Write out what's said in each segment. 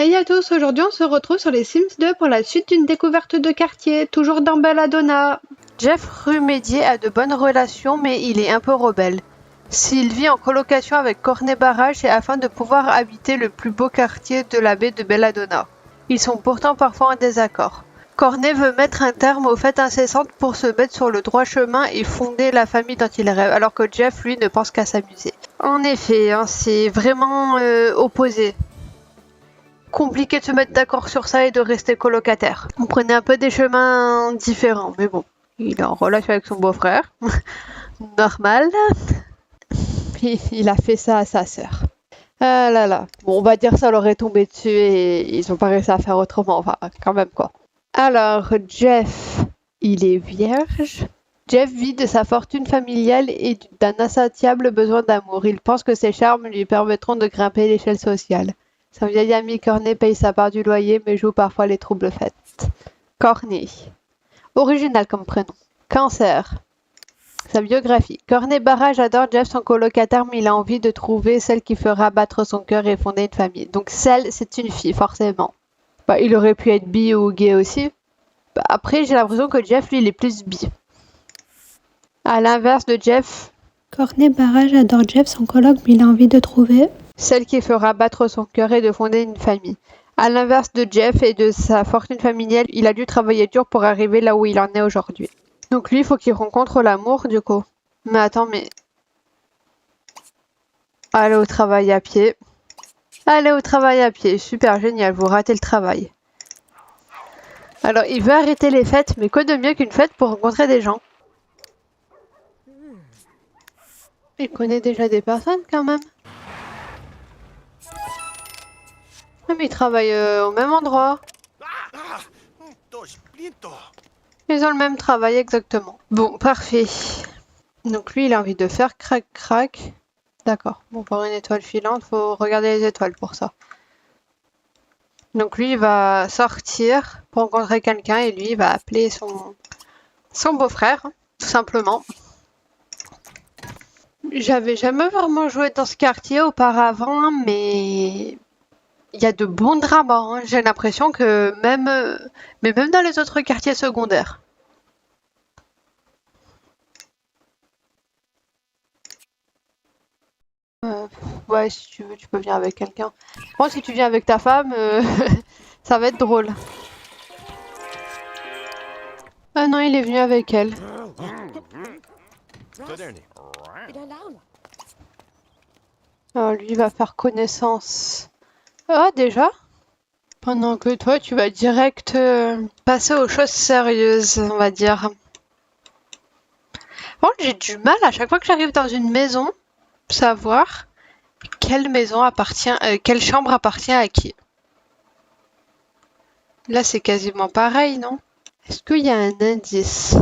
Hey à tous, aujourd'hui on se retrouve sur les Sims 2 pour la suite d'une découverte de quartier, toujours dans Belladonna. Jeff Rumédier a de bonnes relations mais il est un peu rebelle. S'il vit en colocation avec Cornet Barrage, c'est afin de pouvoir habiter le plus beau quartier de la baie de Belladonna. Ils sont pourtant parfois en désaccord. Cornet veut mettre un terme aux fêtes incessantes pour se mettre sur le droit chemin et fonder la famille dont il rêve, alors que Jeff, lui, ne pense qu'à s'amuser. En effet, hein, c'est vraiment opposé. Compliqué de se mettre d'accord sur ça et de rester colocataire. On prenait un peu des chemins différents, mais bon. Il est en relation avec son beau-frère. Normal. Il a fait ça à sa sœur. Ah là là. Bon, on va dire ça leur est tombé dessus et ils ont pas réussi à faire autrement. Enfin, quand même quoi. Alors, Jeff, il est vierge. Jeff vit de sa fortune familiale et d'un insatiable besoin d'amour. Il pense que ses charmes lui permettront de grimper l'échelle sociale. Son vieil ami Cornet paye sa part du loyer mais joue parfois les troubles fêtes. Cornet. Original comme prénom. Cancer. Sa biographie. Cornet Barrage adore Jeff, son colocataire, mais il a envie de trouver celle qui fera battre son cœur et fonder une famille. Donc celle, c'est une fille, forcément. Bah, il aurait pu être bi ou gay aussi. Bah, après, j'ai l'impression que Jeff, lui, il est plus bi. À l'inverse de Jeff, Cornet Barrage adore Jeff, son coloc, mais il a envie de trouver celle qui fera battre son cœur et de fonder une famille. À l'inverse de Jeff et de sa fortune familiale, il a dû travailler dur pour arriver là où il en est aujourd'hui. Donc lui, il faut qu'il rencontre l'amour, du coup. Mais attends, mais... Aller au travail à pied. Aller au travail à pied, super génial, vous ratez le travail. Alors, il veut arrêter les fêtes, mais quoi de mieux qu'une fête pour rencontrer des gens? Il connaît déjà des personnes, quand même. Ah, mais ils travaillent au même endroit. Ils ont le même travail, exactement. Bon, parfait. Donc lui, il a envie de faire crac-crac. D'accord. Bon, pour une étoile filante, faut regarder les étoiles pour ça. Donc lui, il va sortir pour rencontrer quelqu'un et lui, il va appeler son beau-frère, tout simplement. J'avais jamais vraiment joué dans ce quartier auparavant, mais il y a de bons dramas. Hein. J'ai l'impression que mais même dans les autres quartiers secondaires. Ouais, si tu veux, tu peux venir avec quelqu'un. Moi, si tu viens avec ta femme, ça va être drôle. Ah non, il est venu avec elle. Alors lui, il va faire connaissance. Ah, déjà? Pendant que toi, tu vas direct passer aux choses sérieuses, on va dire. Bon, j'ai du mal à chaque fois que j'arrive dans une maison, savoir quelle maison appartient, quelle chambre appartient à qui. Là, c'est quasiment pareil, non? Est-ce qu'il y a un indice?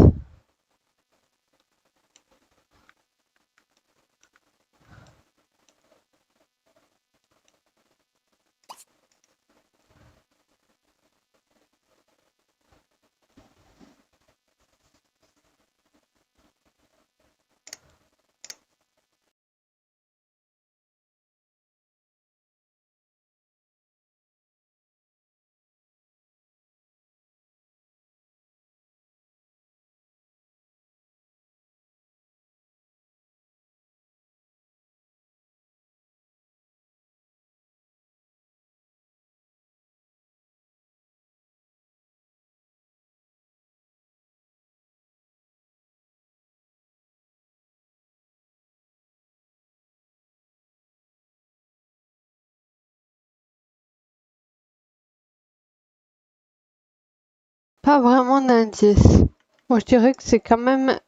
Pas vraiment d'indice. Moi, je dirais que c'est quand même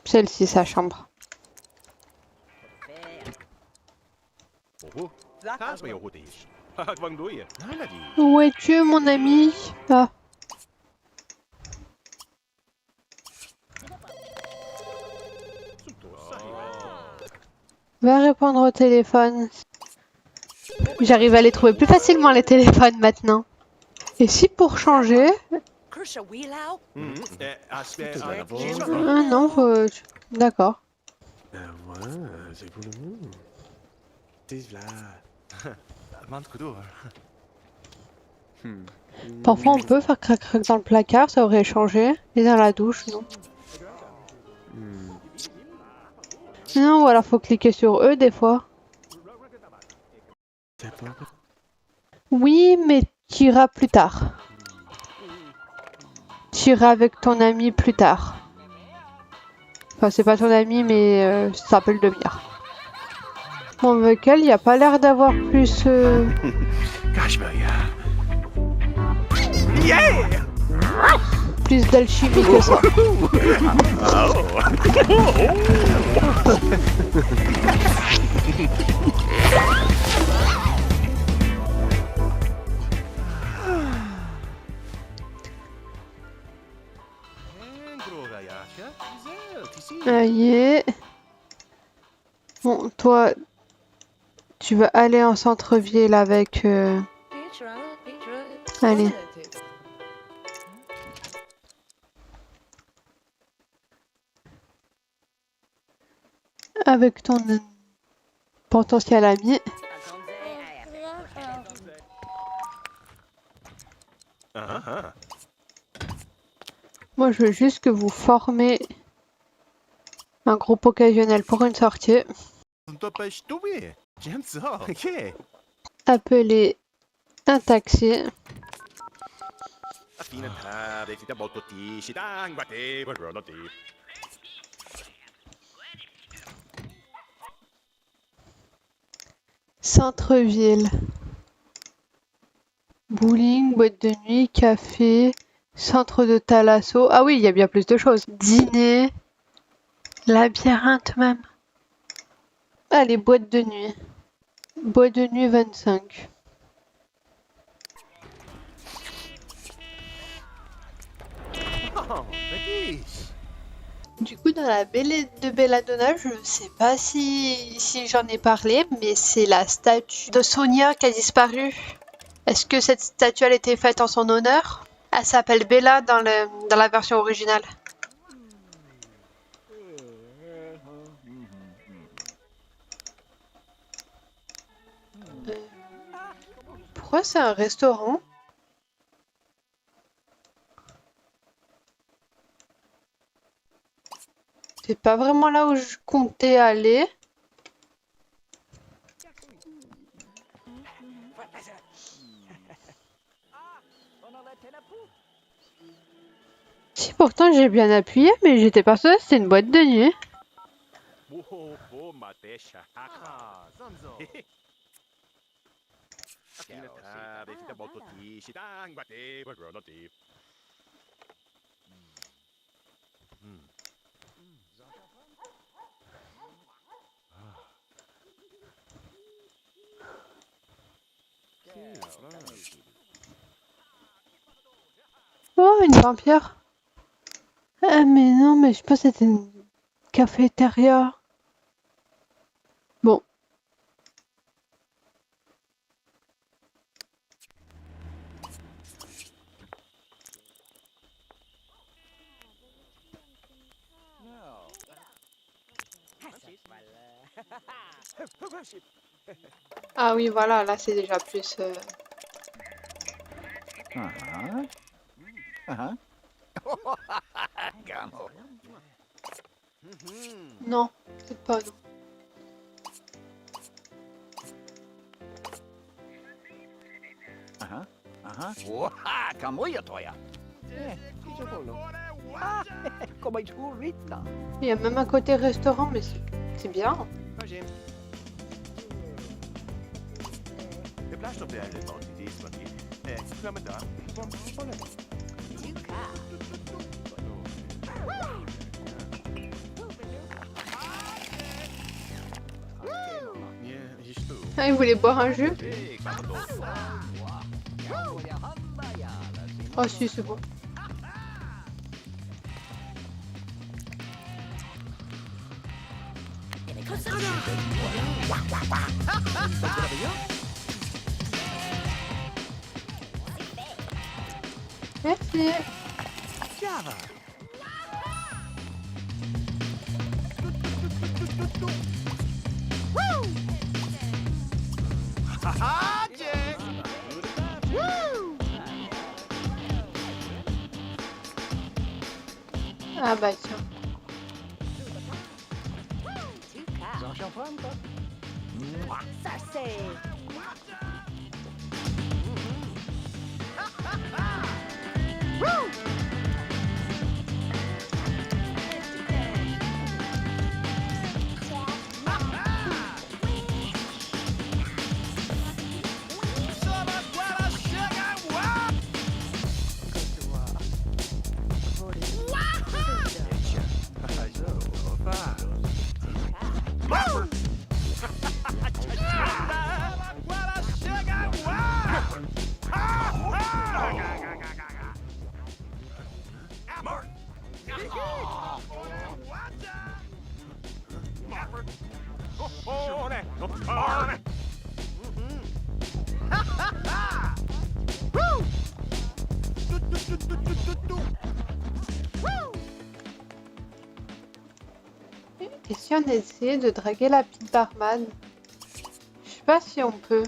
celle-ci, sa chambre. Où es-tu, mon ami? Ah. Va répondre au téléphone. J'arrive à les trouver plus facilement, les téléphones, maintenant. Et si pour changer... Ah non, d'accord. Parfois on peut faire crac-crac dans le placard, ça aurait changé. Et dans la douche, non. Non, ou alors faut cliquer sur eux des fois. Oui, mais tu iras plus tard. Tu iras avec ton ami plus tard. Enfin, c'est pas ton ami, mais ça peut le devenir. Bon, avec elle, il n'y a pas l'air d'avoir plus... plus d'alchimie que ça. Aïe. Bon, toi, tu vas aller en centre-ville avec... Allez. Avec ton potentiel ami. Moi, je veux juste que vous formez un groupe occasionnel pour une sortie. Appelez un taxi. Centre-ville. Bowling, boîte de nuit, café, centre de thalasso. Ah oui, il y a bien plus de choses. Dîner, labyrinthe même. Allez, boîte de nuit. Boîte de nuit 25. Du coup, dans la Belle de Belladonna, je sais pas si j'en ai parlé, mais c'est la statue de Sonia qui a disparu. Est-ce que cette statue a été faite en son honneur? Elle s'appelle Bella dans la version originale. Pourquoi c'est un restaurant? C'est pas vraiment là où je comptais aller. Si pourtant j'ai bien appuyé, mais j'étais persuadée que c'était une boîte de nuit. Oh, une vampire. Ah mais non, mais je pense que c'était une cafétéria. Bon. Ah oui, voilà, là c'est déjà plus... Non, c'est pas non. Il y a même un côté restaurant, mais c'est bien. Ah, il voulait boire un jus? Oh si, c'est bon. Merci. Ah bah tiens. Ça c'est. Et si on essayait de draguer la petite barman? Je sais pas si on peut.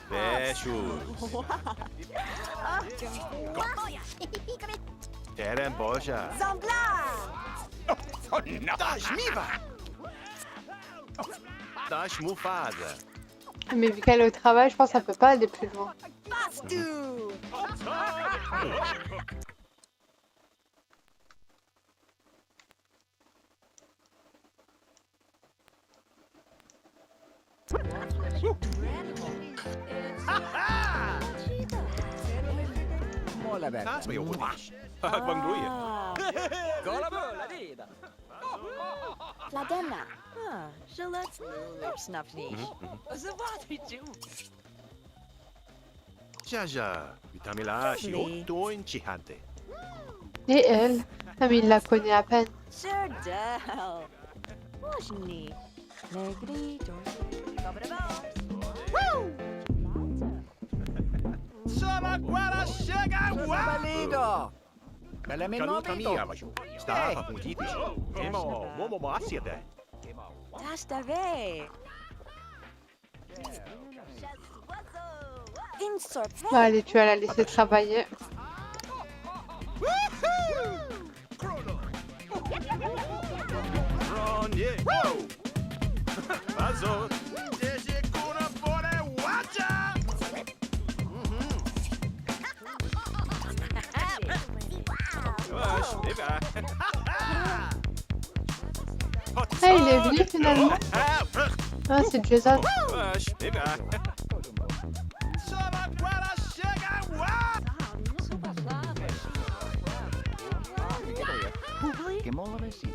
Beshu. Teren Boja. Zambla! Dash Miva. Dash Mufasa. Mais vu qu'elle est au travail, je pense qu'elle peut pas aller plus loin. Bastu! That's me over. Bang Luia. Fladenna. Gillette. Snapnich. Jaja. Vitamila Shioto in Chihante. Et elle? Ah mais il la connaît à peine. Serdel. Wajni. Negri. Sama Guara chega Valido! Bella Canuta mio mia, Vashu. Stava puntitici. Emo, momo assiede. Tastave. Insorpe. Bah allez, tu vas la laisser travailler. Ronnie. Wow. Vazo. Desce cura fora wacha. Vash, beba. Ah, il est venu finalement. Ah, c'est Jason. Vash, beba. Sama Guara chega Che molla messi?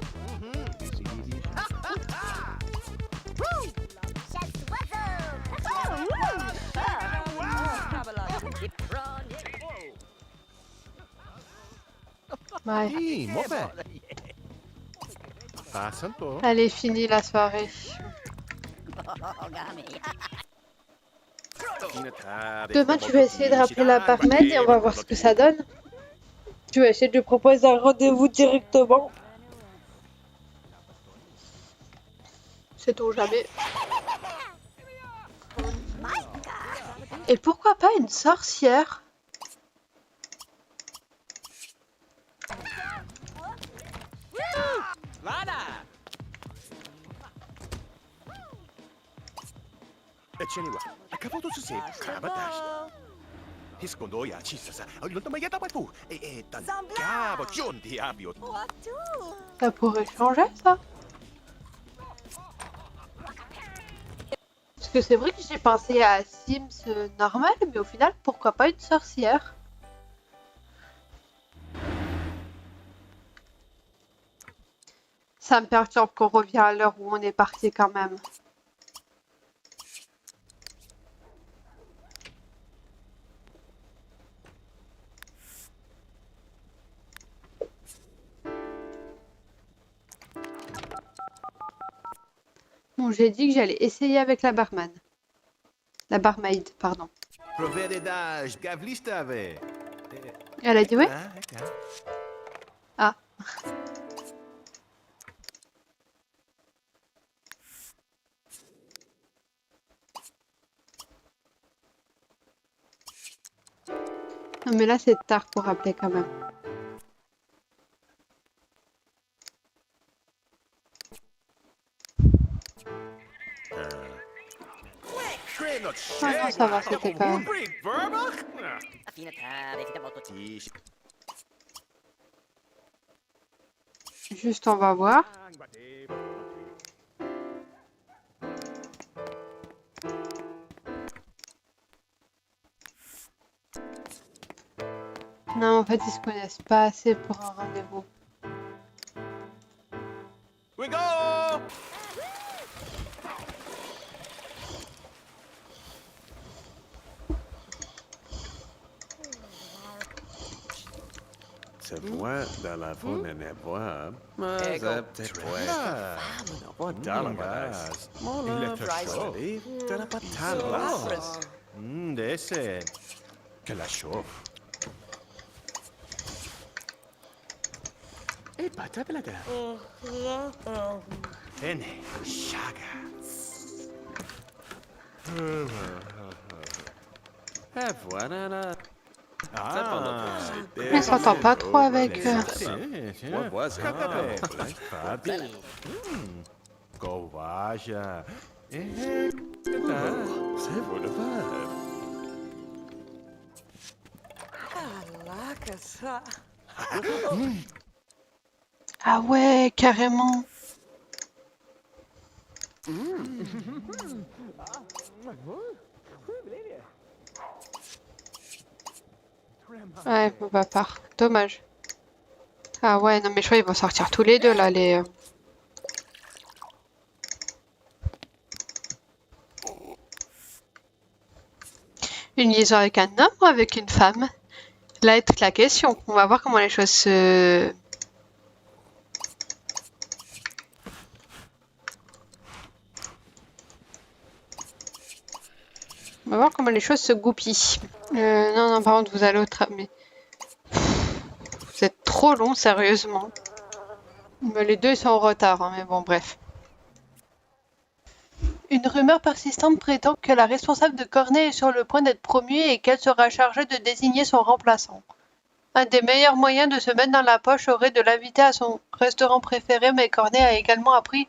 Ouais. Ih, mobe. Passa un po'. Elle est finie la soirée. Demain, tu vas essayer de rappeler la barmaid et on va voir ce que ça donne. Tu vas essayer de lui proposer un rendez-vous directement. Sait-on jamais. Et pourquoi pas une sorcière? Eceniwa. Acabou su se Kabatash. Hiscondoia cissa. Non ma yata pu. Tan cabo John diabio. Ça pourrait changer, ça. Parce que c'est vrai que j'ai pensé à Sims normal, mais au final, pourquoi pas une sorcière? Ça me perturbe qu'on revient à l'heure où on est parti quand même. Bon, j'ai dit que j'allais essayer avec la barman. La barmaid, pardon. Provede das gavlistave. Elle a dit ouais? Ah. Ah, mais là, c'est tard pour appeler quand même. Ah non, ça va, c'était pas... Juste, on va voir. Non, en fait, ils se connaissent pas assez pour un rendez-vous. We go! Se voit dans la faune nevoie, mas é depois não dalabadas. Mola fraisley, dalabadas. De ese. Que la chauffe. E patablada. Tene, chaga. É voilà. Elle s'entend pas trop avec eux. Moi, voisin. Fabi. Covaja. C'est vous le faire. Caraca, ça. Ah ouais, carrément. Ouais, bah part. Dommage. Ah ouais, non mais je crois qu'ils vont sortir tous les deux là, les... Une liaison avec un homme ou avec une femme? Là est toute la question. On va voir comment les choses se... On va voir comment les choses se goupillent. Non, non, par contre, vous allez au travail. Vous êtes trop long, sérieusement. Mais les deux, ils sont en retard, hein, mais bon, bref. Une rumeur persistante prétend que la responsable de Cornet est sur le point d'être promue et qu'elle sera chargée de désigner son remplaçant. Un des meilleurs moyens de se mettre dans la poche serait de l'inviter à son restaurant préféré, mais Cornet a également appris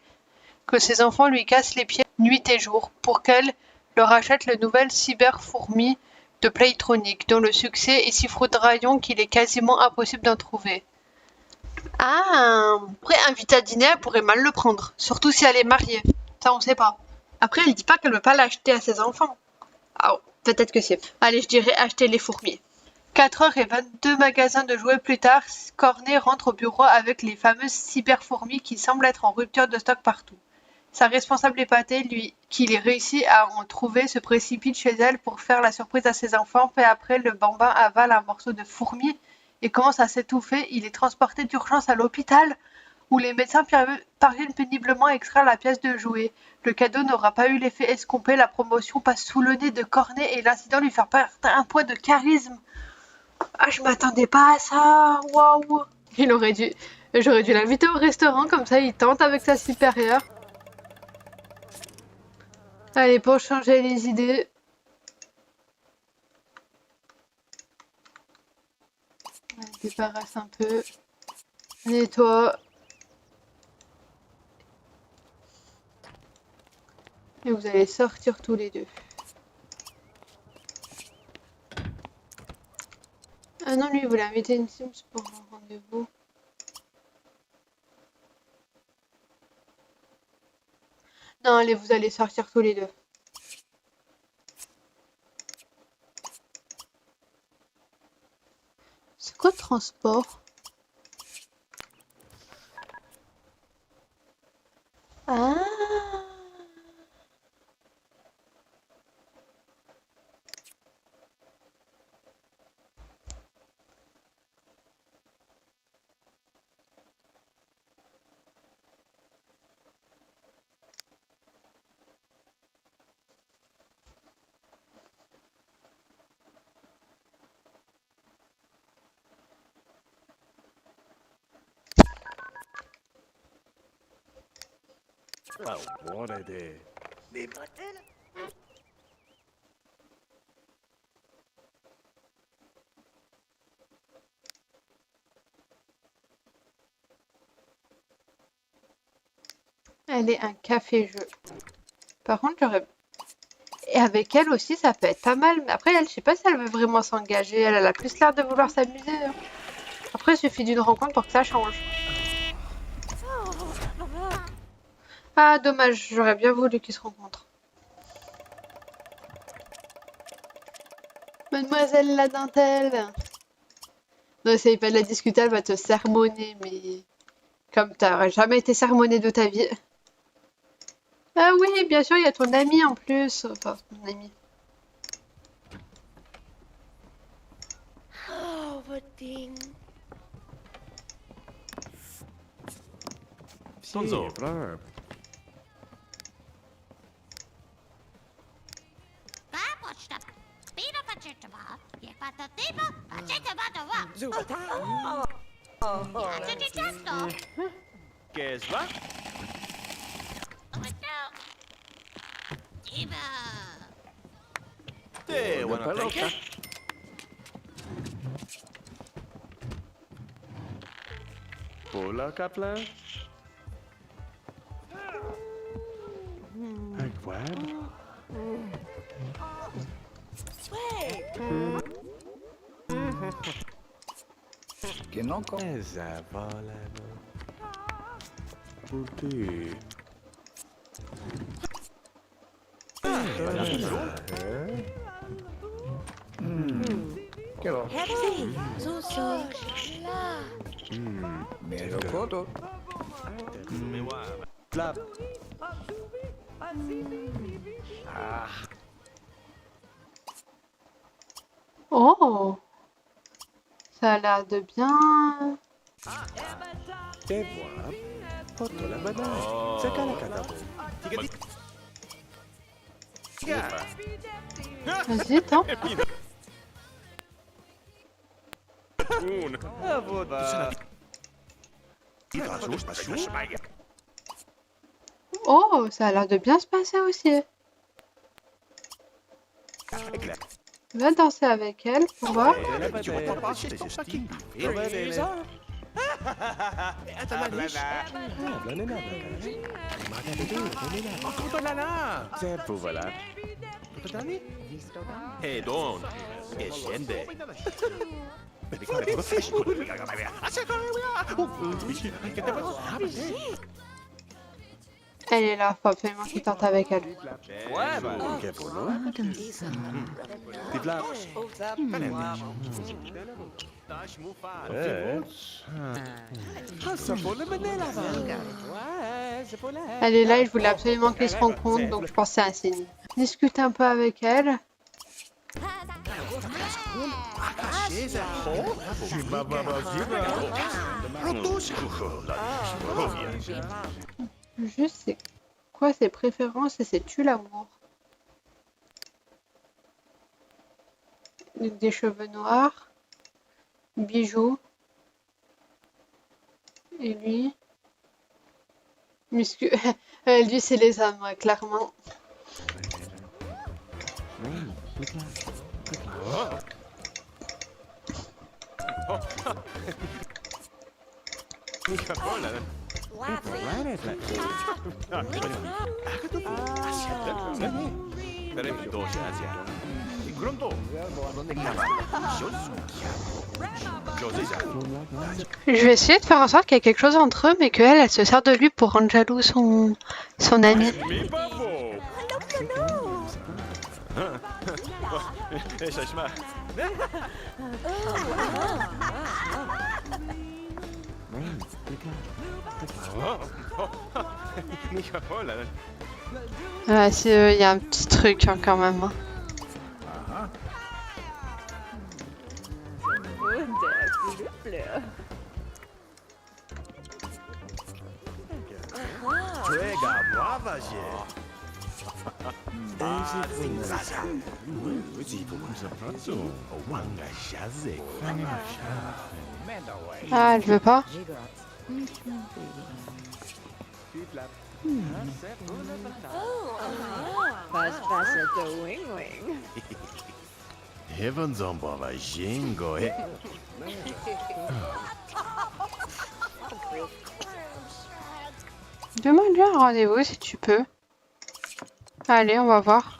que ses enfants lui cassent les pieds nuit et jour pour qu'elle leur achète le nouvel cyberfourmi de Playtronic, dont le succès est si foudroyant qu'il est quasiment impossible d'en trouver. Ah, après, inviter à dîner, elle pourrait mal le prendre, surtout si elle est mariée. Ça, on sait pas. Après, elle dit pas qu'elle veut pas l'acheter à ses enfants. Ah, peut-être que si. Allez, je dirais acheter les fourmis. 4h22 magasins de jouets plus tard, Cornet rentre au bureau avec les fameuses cyberfourmis qui semblent être en rupture de stock partout. Sa responsable épatée, lui, qui réussit à en trouver, se précipite chez elle pour faire la surprise à ses enfants. Peu après, le bambin avale un morceau de fourmi et commence à s'étouffer. Il est transporté d'urgence à l'hôpital, où les médecins parviennent péniblement à extraire la pièce de jouet. Le cadeau n'aura pas eu l'effet escompté, la promotion passe sous le nez de Cornet et l'incident lui fait perdre un poids de charisme. Ah, je m'attendais pas à ça, waouh. J'aurais dû l'inviter au restaurant, comme ça il tente avec sa supérieure. Allez, pour changer les idées. On débarrasse un peu. Nettoie. Et vous allez sortir tous les deux. Ah non, lui, il voulait inviter une Sims pour un rendez-vous. Non, allez, vous allez sortir tous les deux. C'est quoi le transport? Ah! Oh, what a day. Elle est un café-jeu. Par contre, j'aurais... Et avec elle aussi, ça peut être pas mal. Mais après, elle, je sais pas si elle veut vraiment s'engager. Elle a plus l'air de vouloir s'amuser, hein. Après, il suffit d'une rencontre pour que ça change. Ah, dommage. J'aurais bien voulu qu'ils se rencontrent. Mademoiselle la dentelle. Non, essaye pas de la discuter, elle va te sermonner, mais... Comme t'aurais jamais été sermonné de ta vie. Ah oui, bien sûr, il y a ton ami en plus. Enfin, ton ami. Oh, what ding. Sonzo. Blur. Qu'est-ce que Te wanna take it? Pola Kaplan? Agwab? Kinoko. Ezavalano. Puti. Kero. Hepsi. Susu. Merokoto. Flap. Oh! Ça a l'air de bien... Te vois. Poto la banane. C'est qu'à la cadavre. Vas-y, tente. Oh, ça a l'air de bien se passer aussi. Va danser avec elle pour voir. C'est pour voilà. E don, e scende. Elle est là, faut absolument qu'il tente avec elle. Che polo? Di flap. Ça pour le mener là-bas. Ouais, c'est pour la... Elle est là et je voulais absolument qu'ils se rencontrent, donc je pense que c'est un signe. Discute un peu avec elle. Juste, c'est quoi ses préférences et ses tu l'amour. Des cheveux noirs, bijoux, et lui, lui c'est les hommes, ouais, clairement. Je vais essayer de faire en sorte qu'il y ait quelque chose entre eux, mais qu'elle, elle se sert de lui pour rendre jaloux son ami. Ouais, il y a un petit truc hein, quand même. Hein. Ah, elle veut pas? Heaven zombo va jingo e. Demande-lui un rendez-vous si tu peux. Allez, on va voir.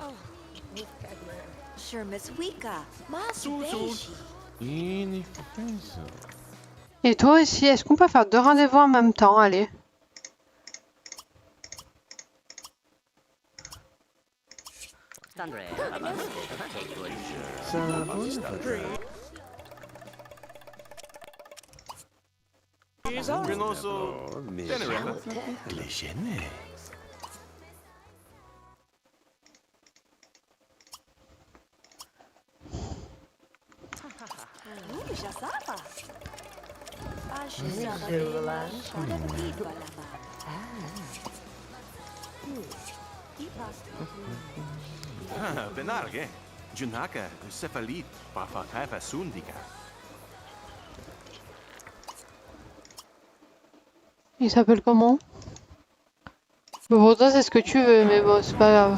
Ini pensa. Et toi aussi, est-ce qu'on peut faire 2 rendez-vous en même temps? Allez. Renoso. Tenerella. Legende. Benarge. Junaka. Cefalit. Pafakaifa sundika. Il s'appelle comment? Bon, pour toi, c'est ce que tu veux, mais bon, c'est pas grave.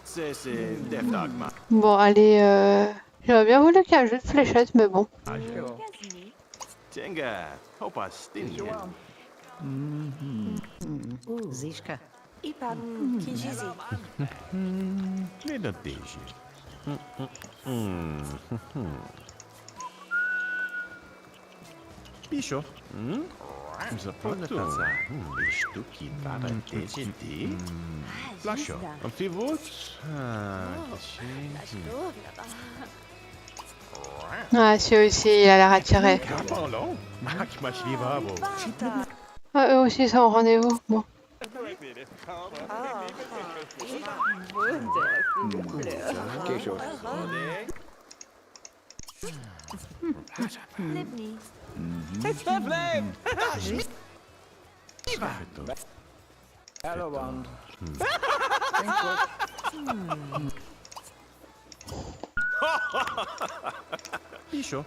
C'est Defdagma. Bon, allez, j'aurais bien voulu qu'il y ait un jeu de fléchettes, mais bon. Tenga. Hopastinien. Zishka. Leda Deji. Piscio. Zapotto. Stucchi para TGD. Lascio. Amphivot. Ah, celui aussi, il a l'air attiré. Capolo. Mac Machivavo. Ah, eux aussi, ils sont au rendez-vous. Bon. Kesho. Hello, Bond. Piscio.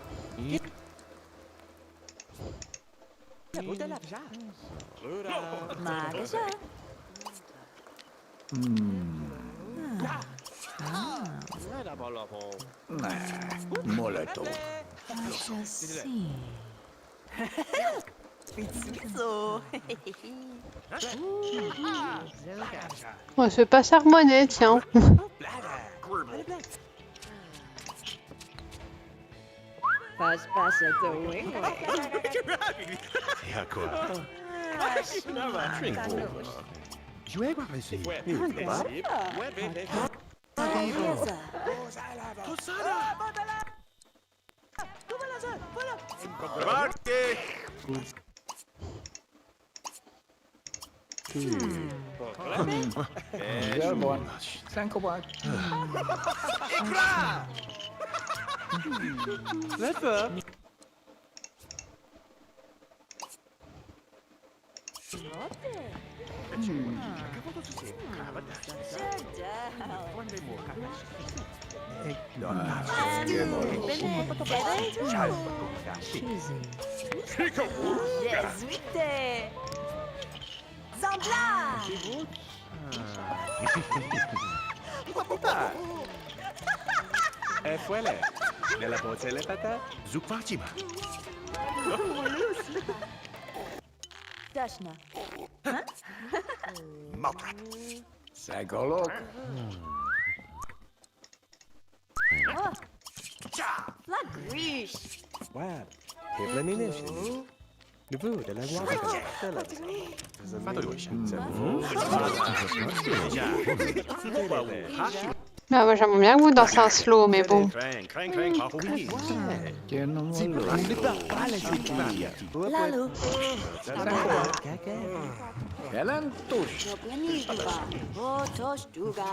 Moleto. On se fait pas sermonner, tiens. Pass at the wing. Ja, quoi. Drink Je vais voir ici. Well, Bond. Thank you, Bond. E fuele. Nella boccia le patate. Zukwatima. Dashna. Maltrap. Psycholog. La griche. Wow. Hevlaminishin. Le bout de la voix. Ah, moi, j'aimerais bien que vous dansez un slow, mais bon. Lalo. Helen Tush. Pianistuba. Votos duga.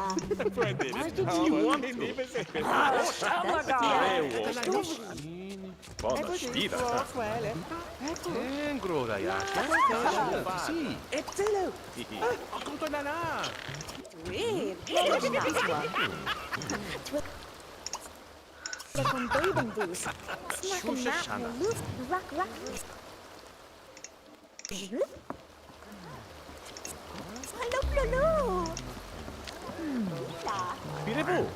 Bona sfida. Engro ragazzi. Sì. Etzelo. Conto nana. Oui, pianistuba. Con baby boost. Snack and nap. Rock. Hello, Lulu. Pirez-vous?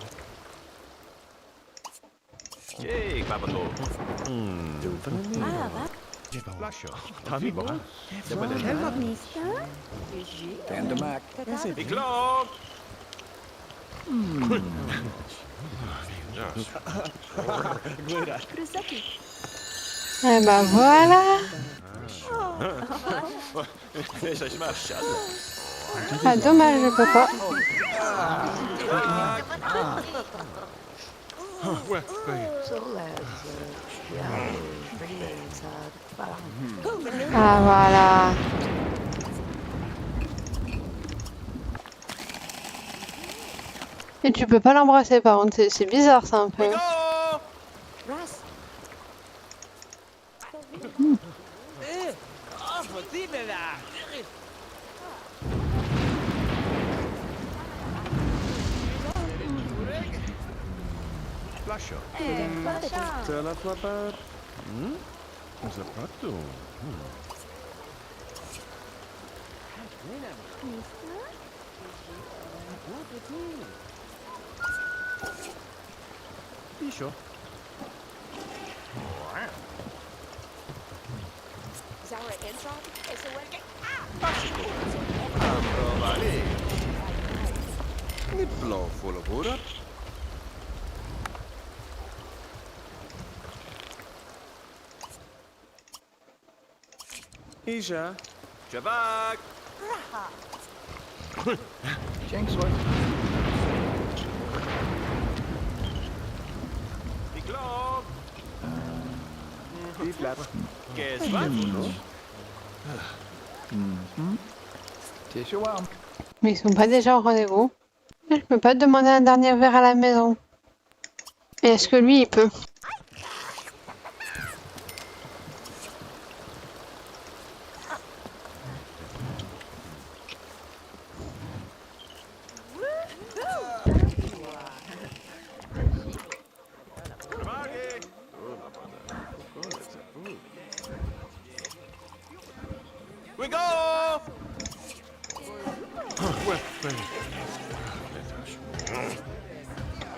Jake, Papato. Lascio. Tommy ba? Dapat ang helmet. Stand back. Miklo! Eh ben voilà. Deixa smash. Ah, dommage, je peux pas. Ah, voilà. Et tu peux pas l'embrasser par contre, c'est bizarre ça un peu. Russ. Lascio. Te la flapper. Zapato. Piscio. Vale. Niet blauw volle boer. Isha. Jabak. Jinxwood. Miklo. Die flap. Qu'est-ce que Tissue warm. Mais ils sont pas déjà au rendez-vous. Je peux pas te demander un dernier verre à la maison. Et est-ce que lui il peut? We go!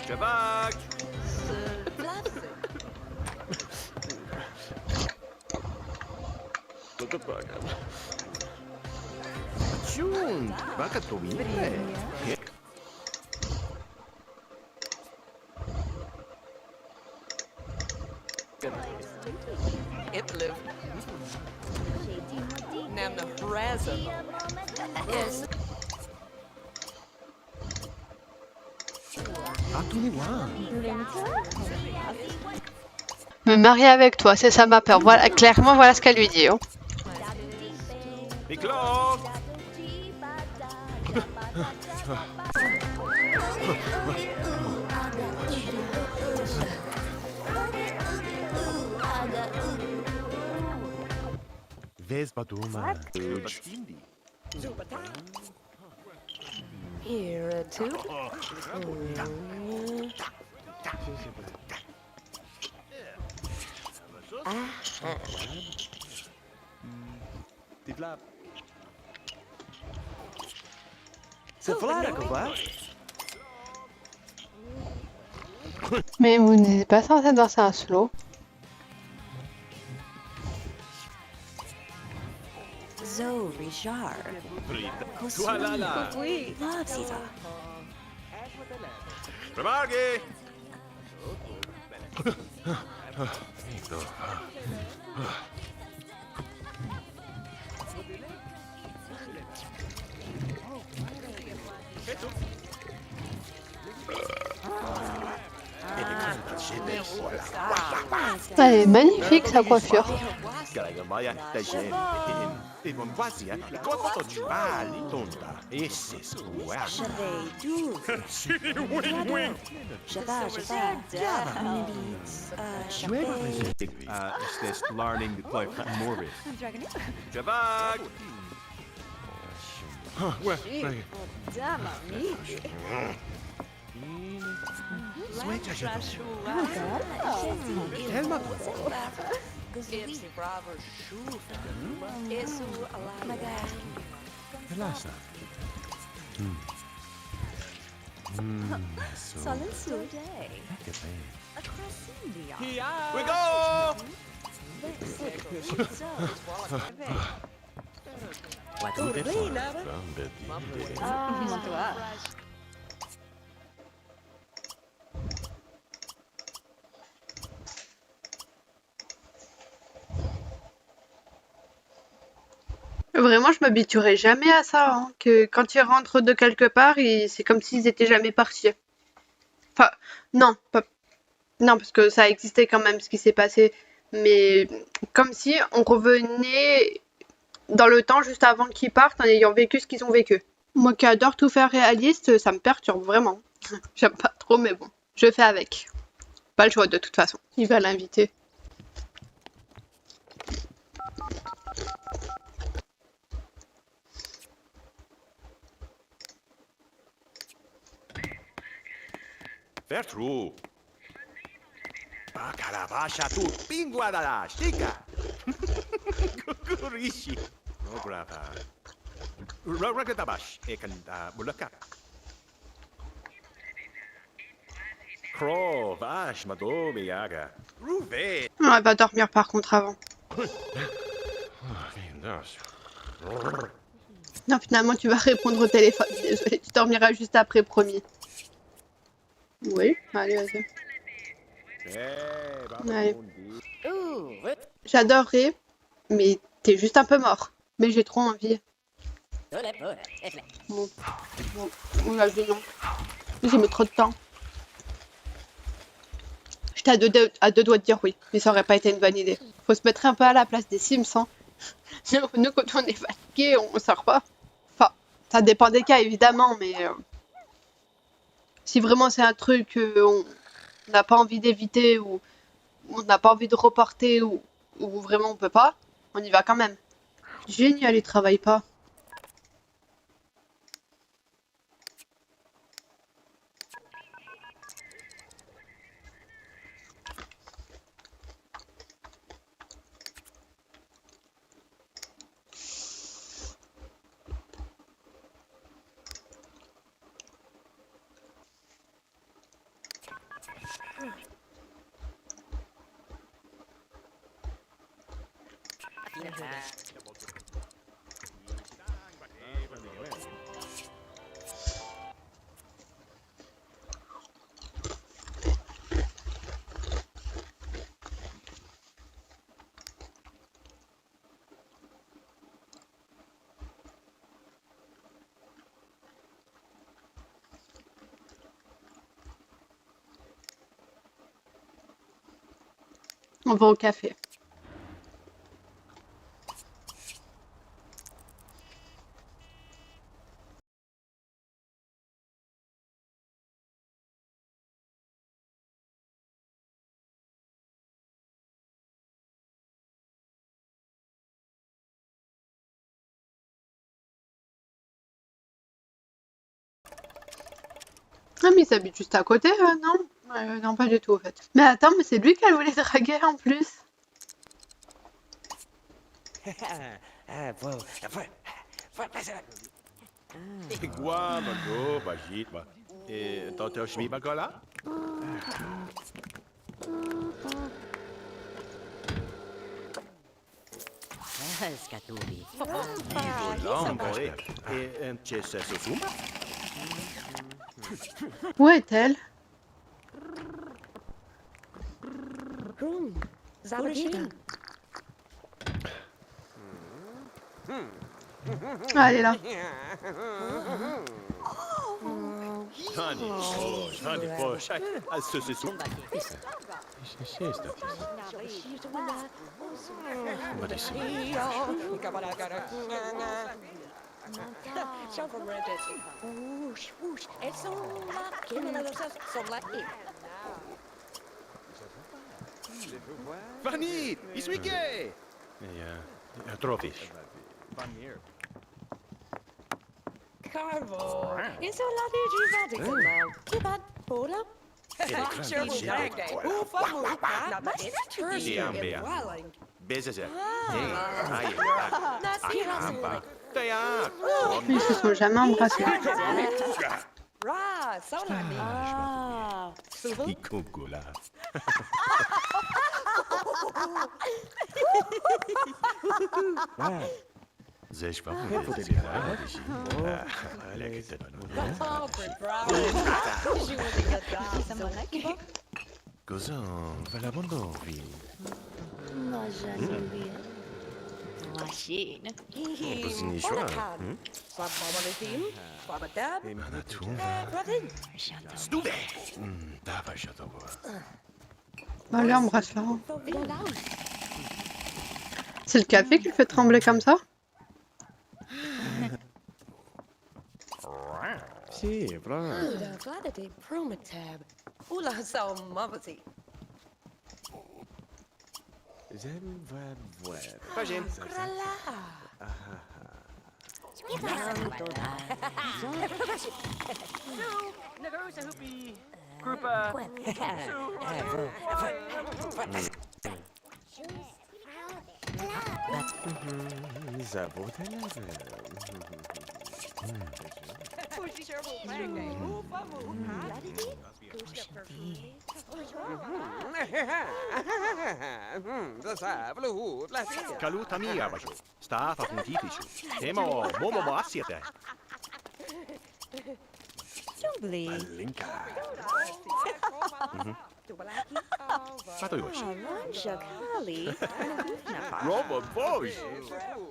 Jabak. June, baka tumire. Itliv. Namna Braza. Yes. Me marier avec toi, c'est ça ma peur. Voilà, clairement, voilà ce qu'elle lui dit. Oh. Miklo. Vez baduma. Here too. Die flap. C'est flara que va? Mais vous n'êtes pas censé danser un slow. Zo Rijar. Tualala. Oui. Love Caesar. Remarque. Elle est magnifique sa coiffure. Is learning to play Morris. Jabak. Lasa. Solid day. Across India. We go! Vraiment, je m'habituerai jamais à ça, hein, que quand ils rentrent de quelque part, c'est comme s'ils étaient jamais partis. Enfin, non, non, parce que ça existait quand même ce qui s'est passé, mais comme si on revenait dans le temps juste avant qu'ils partent en ayant vécu ce qu'ils ont vécu. Moi qui adore tout faire réaliste, ça me perturbe vraiment. J'aime pas trop, mais bon, je fais avec. Pas le choix de toute façon. Il va l'inviter. Vertru. Bakalabasha tu pinguadala, chica. Kukurishi. No grava. Ragatabash, ekanda bulaka. Crow, vache, madobe, yaga. Rouvet. Non, elle va dormir par contre avant. Non, finalement, tu vas répondre au téléphone. Désolée, tu dormiras juste après, promis. Oui, allez, vas-y. Allez. J'adorerais, mais t'es juste un peu mort. Mais j'ai trop envie. Bon, vas-y, non. J'ai mis trop de temps. J'étais à deux doigts de dire oui, mais ça aurait pas été une bonne idée. Faut se mettre un peu à la place des Sims, hein. Nous, quand on est fatigué, on sort pas. Enfin, ça dépend des cas, évidemment, mais... si vraiment c'est un truc qu'on n'a pas envie d'éviter ou on n'a pas envie de reporter ou vraiment on peut pas, on y va quand même. Génial, il travaille pas. On va au café. Ah mais il s'habite juste à côté, non? Non, pas du tout en fait. Mais attends, mais c'est lui qu'elle voulait draguer en plus. Igua, mago, bajit, ma. Et Dr. Shmibagola? Scatuli. L'ombre. Et un chess sosuma? Où est-elle? Ah, elle est là. Johnny Posh, al sosuma. Vanit, iswike! Trofish. Carvo. Is a lot of you now. Too bad, Bola. Bezeze. Ittaja! Ils se sont jamais embrassés. Ra, so na mi. Ah. Suhu. Ikugola. Zes van Heel veel dit. Lekker te doen. Oh, bravo. Je voulais get that. Cosa? Vela bondovi. Machine. Pozni szła. Swab mama de team. Swab a dab. Na tu. Rodin. Stuwe! Dawaj się to było. Bah, allez, embrasse-la. C'est le café qui le fait trembler comme ça? Si, bra. Uda, glad de promatab. Ula so mavati. Zem web web. Pajim. Krala. Zawodelewem. Kaluta mia vajo. Stafa kun tipisu. Temo momo assiete. Linka. Fato yoshi. Robo boy.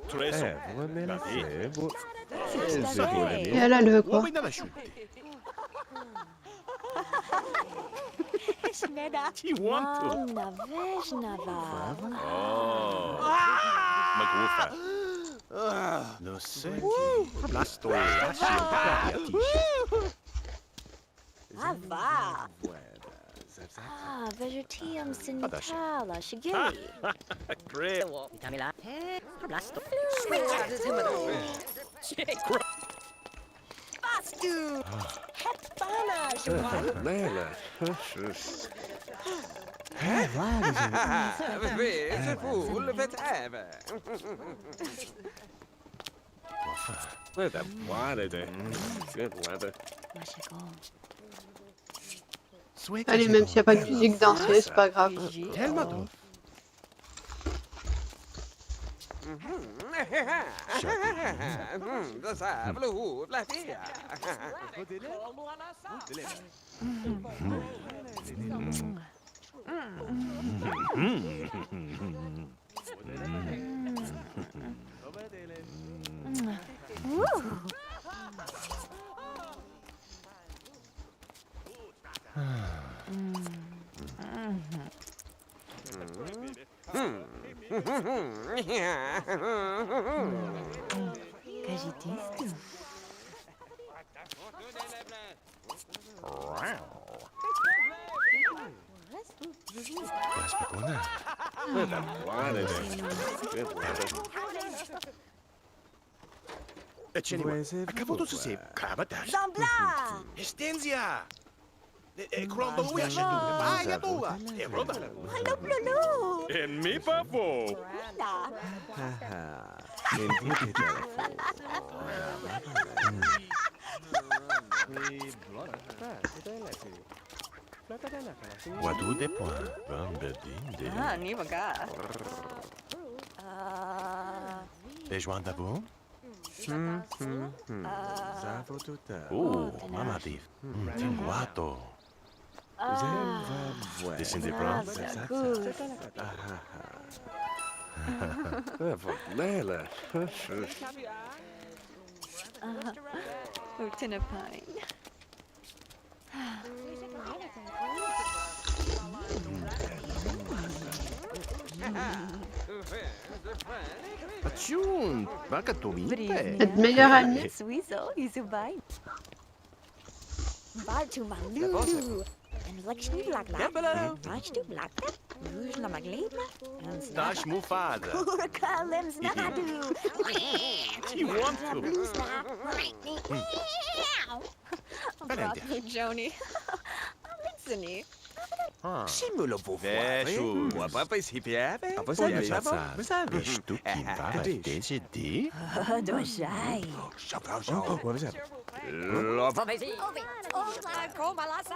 Treso. Vonelefebo. Et elle, elle veut quoi? Come nella sciutti. Ti want to? Magufa. Lo sai. Blasto lascio Vegetium centrala, shigiri. Great. Tamila. Blasto. Bastu. Hetbana, Shwan. Lele. That wanted it. Good weather. Allez, même s'il n'y a pas de musique, danser, c'est pas grave. Tellement. Cagitisto. That wanted it. Good weather. Acabou de se Kabadash. Zambla. Estenzia. Quando eu achei tudo, vai a tua. É ronda. Hello, Blue. É mi papo. Wadu de point. Bande dinde. Nivaga. Bejoin d'abord? Zavotuta. Mamma div. Tinguato. Zem web web. Descende pronto. Lele. Lieutenant Pine. Atchun, vaca tomite. Être meilleure amie. Suizo, Izubai. Baltu Malulu. En Lakshmi Blakla. Rajtu Blakla. Rouge na Maglina. Dash mufada. Urka Lems Nadu. Ti want to. Bravo, Joni. Litzini. Simulo può 네, fare. 슈. Può papà si piace. Poi Sai, sa, sai. bist du Kinder deze die? Du sai. Schau, schau, schau. Può pensare. Vai sì. Hola, come la sa?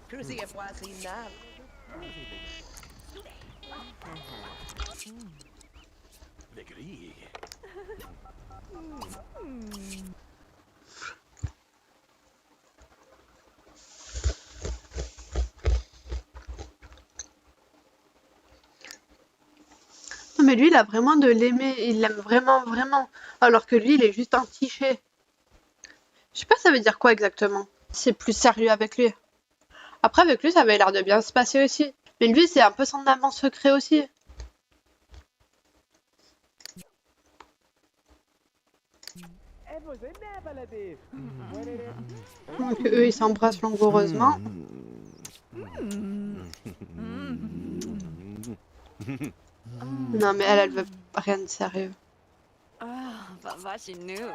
Così è quasi nada. Legri. Non, mais lui, il a vraiment de l'aimer. Il l'aime vraiment, vraiment. Alors que lui, il est juste un tiché. Je sais pas ça veut dire quoi exactement. C'est plus sérieux avec lui. Après, avec lui, ça avait l'air de bien se passer aussi. Mais lui, c'est un peu son amant secret aussi. Donc eux, ils s'embrassent langoureusement. Non, mais elle veut rien de sérieux. Va chez nous.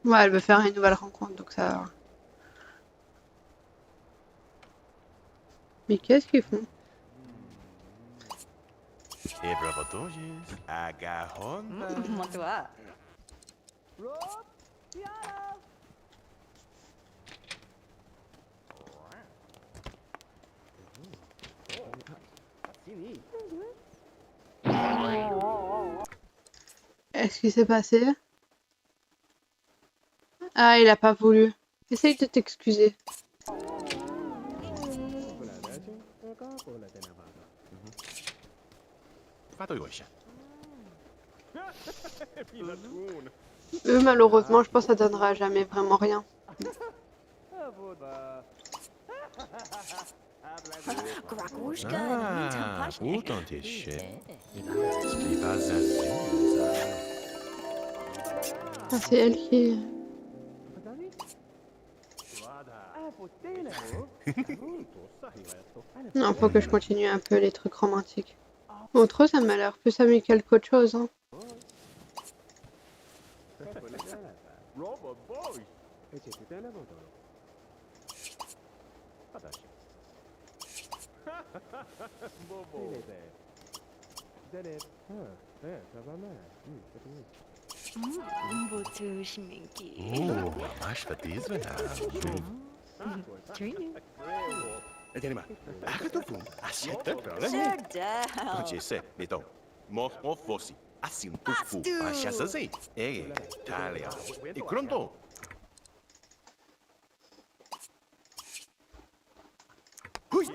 Ouais, elle veut faire une nouvelle rencontre, donc ça... Mais qu'est-ce qu'ils font? E bravo todos. Agarrón. Moi, toi. Qu'est-ce qui s'est passé? Ah, il a pas voulu. Essaye de t'excuser. Vado io, Isha. Eux, malheureusement, je pense que ça donnera jamais vraiment rien. Krakushka, Ah, utan till shit. Skriva zazuza. Ah, c'est elle qui... Non, faut que je continue un peu les trucs romantiques. Autre, ça m'a l'air plus amical qu'autre chose. Hein. Botu schminki. Masz fatizme na. Trini. Tieni ma. Agat of assietta, brother. Check down. Oggi se, então. Mo fossi. Assim, tufu. Acha assim. Talia. E pronto. Hui.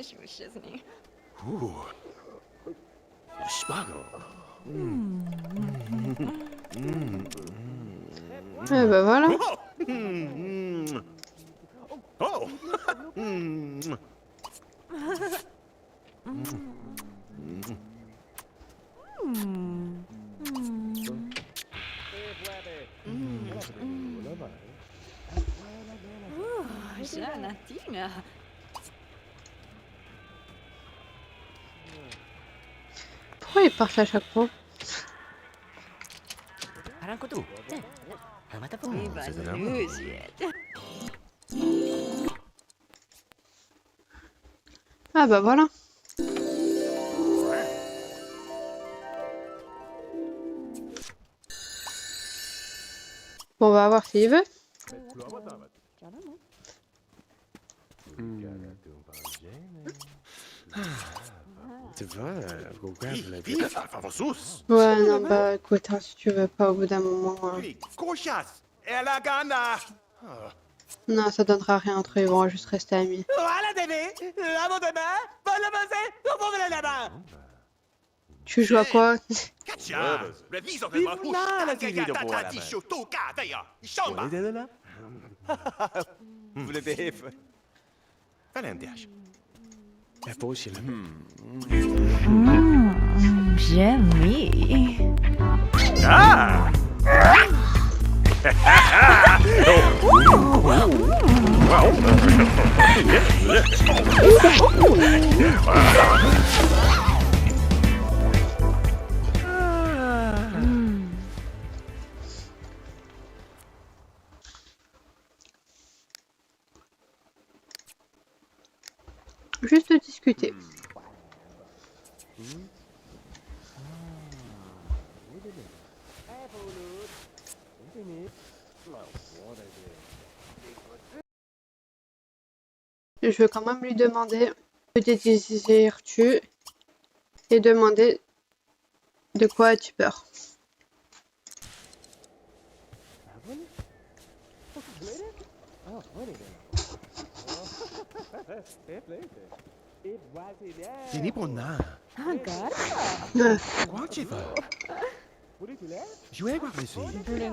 Śmiesznie. Spago. Eh ben voilà. Oh. Żenatina. Pourquoi ils partent à chaque fois? Chyba ludzie. Ah bah voilà. Bon, on va voir s'il veut. Tu vois, regarde la vie. Vite, avanços. Ouais, non, bah écoute, hein, si tu veux pas au bout d'un moment... Cochas. Ela gana. Non, ça donnera rien entre eux, ils vont juste rester amis. Tu joues à quoi? 자, 레비서들 Vive 막 là, la TV de bois, là, 티쇼 또 까다야. Vous 션바. êtes là? Vous le bif. 펠렌디아시. La poche, là. J'aime. 아! Juste discuter. Je veux quand même lui demander que désires-tu et demander de quoi as-tu peur. Tieni buona. Euh, Quoi tu veux? Jouez avec les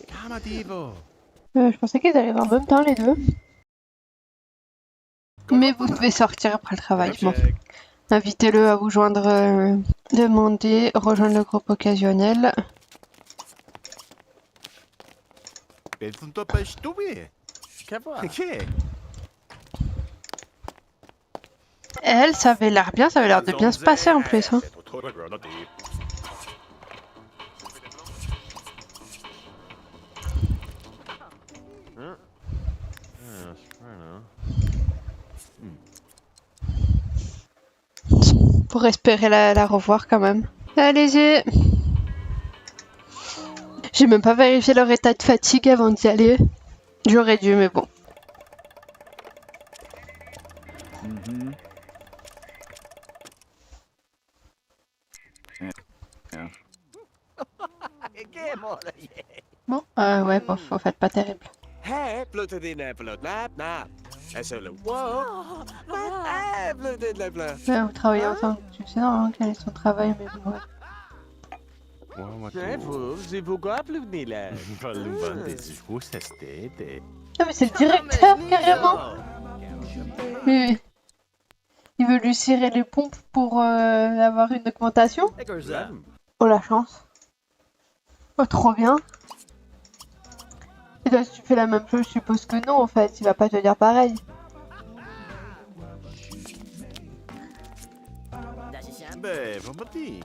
Camadivo. je pensais qu'ils arrivaient en même temps les deux. Mais vous devez sortir après le travail. Bon. Invitez-le à vous joindre. Demandez, rejoindre le groupe occasionnel. 벨슨 또 빠시 또 왜? OK. Elle, ça avait l'air bien, ça avait l'air de bien se passer en plus. Hein. Pour espérer la revoir quand même. Allez-y. J'ai même pas vérifié leur état de fatigue avant d'y aller. J'aurais dû, mais bon. Bon, ouais, bof, en fait, pas terrible. Hey, blote din blote nap nap. Est-ce le wow? Hey, blote din blote. Ouais, vous travaillez ensemble. Tu sais normalement quel est son travail, mais bon, ouais. Hey, vous, c'est pourquoi plus ni là? Ah, mais c'est le directeur, carrément. Oui. Il veut lui cirer les pompes pour avoir une augmentation. Oh, la chance. Oh, trop bien. Et toi, si tu fais la même chose, je suppose que non, en fait. Il va pas te dire pareil. 네, 범버티.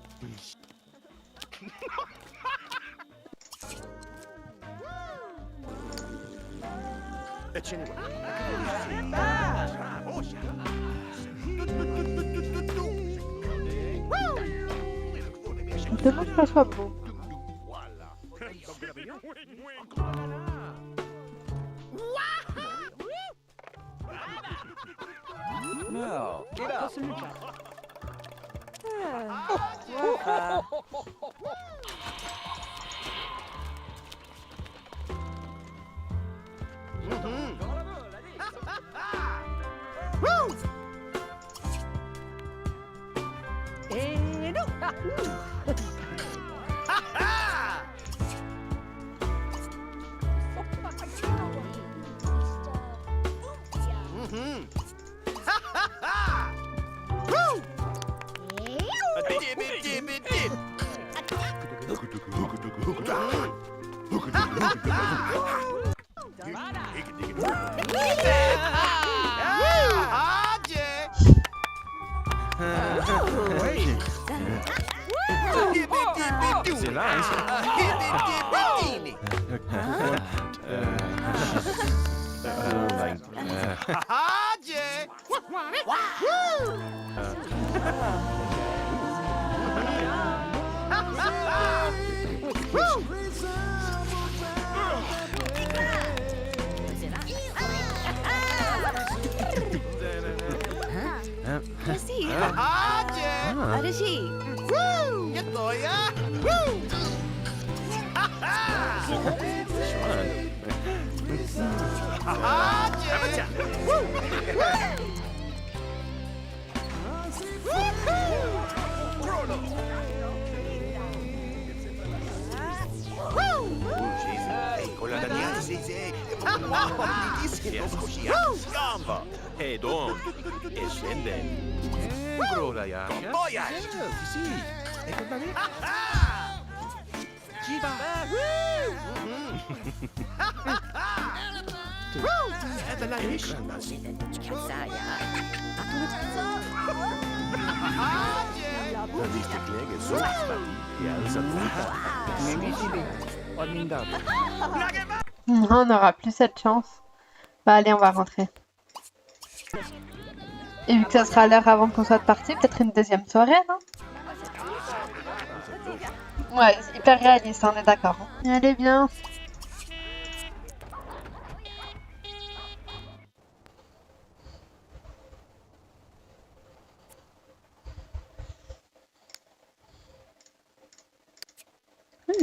Je demande que ça soit beau. No, get up. E ascoltia. Gamba. E don. E scende. Grola con boia. Sì. E con la mia. Giva. E bella esce. La vista che sono stati e alza On n'aura plus cette chance. Bah allez, on va rentrer. Et vu que ça sera l'heure avant qu'on soit parti, peut-être une deuxième soirée, non? Ouais, c'est hyper réaliste, on est d'accord. Allez, bien.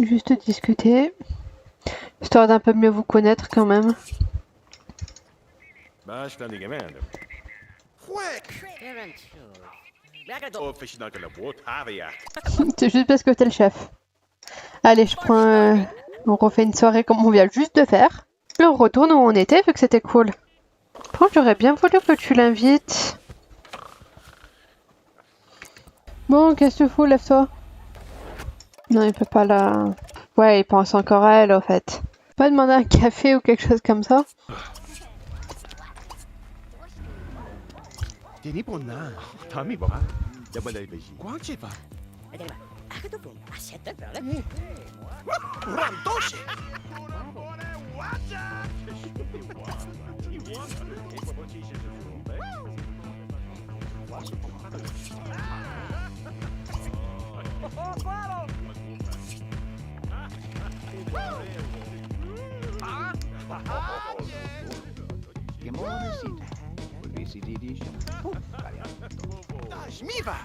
Juste discuter, histoire d'un peu mieux vous connaître quand même. باش تاني كمان Oh, fais chier dans le bois, C'est juste parce que t'es le chef. Allez, je prends... On refait une soirée comme on vient juste de faire. Et on retourne où on était vu que c'était cool. Franchement, j'aurais bien voulu que tu l'invites. Bon, qu'est-ce que tu fous? Lève-toi. Non, il peut pas la... Ouais, il pense encore à elle, au fait. Pas demander un café ou quelque chose comme ça? Tieni ponna. Tommy ba? Double LBG. Quoi tu pas? Rantoshi. Miva!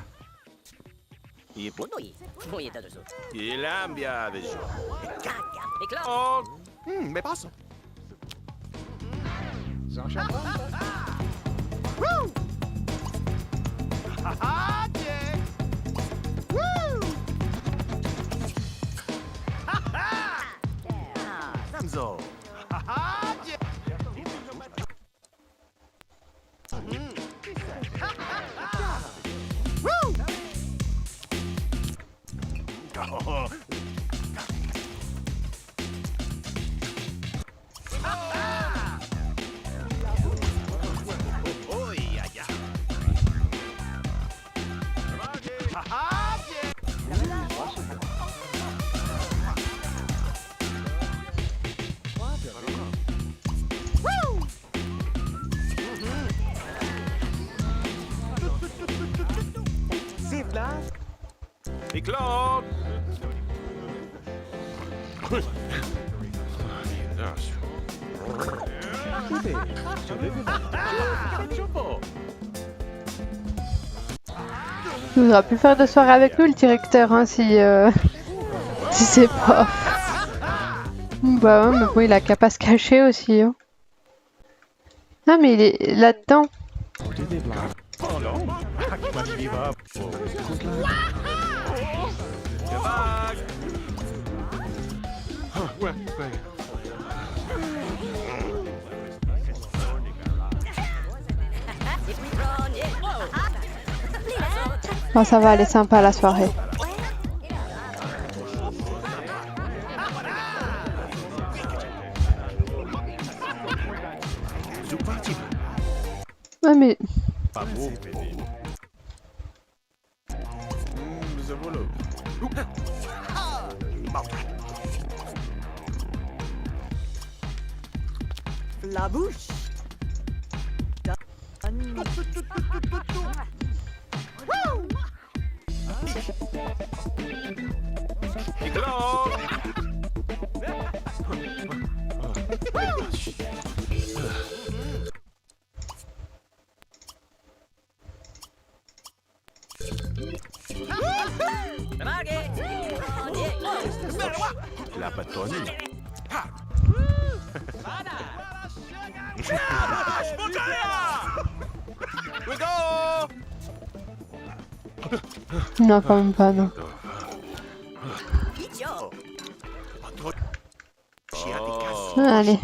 I punoi, voi da su. I lambia de jo. Oh, me passo. Woo! Ha yeah. Woo! Samzo. Ha yeah. Oh. Oh, yeah, yeah. Et Claude! Il voudra plus faire de soirée avec nous, le directeur, hein, si c'est pas... Bah ouais, mais bon, il a qu'à pas se cacher aussi. Hein. Ah, mais il est là-dedans. Oh, ça va, elle est sympa la soirée. Ouais, mais... La bouche. La patronne. Non, quand même pas, non. Allez.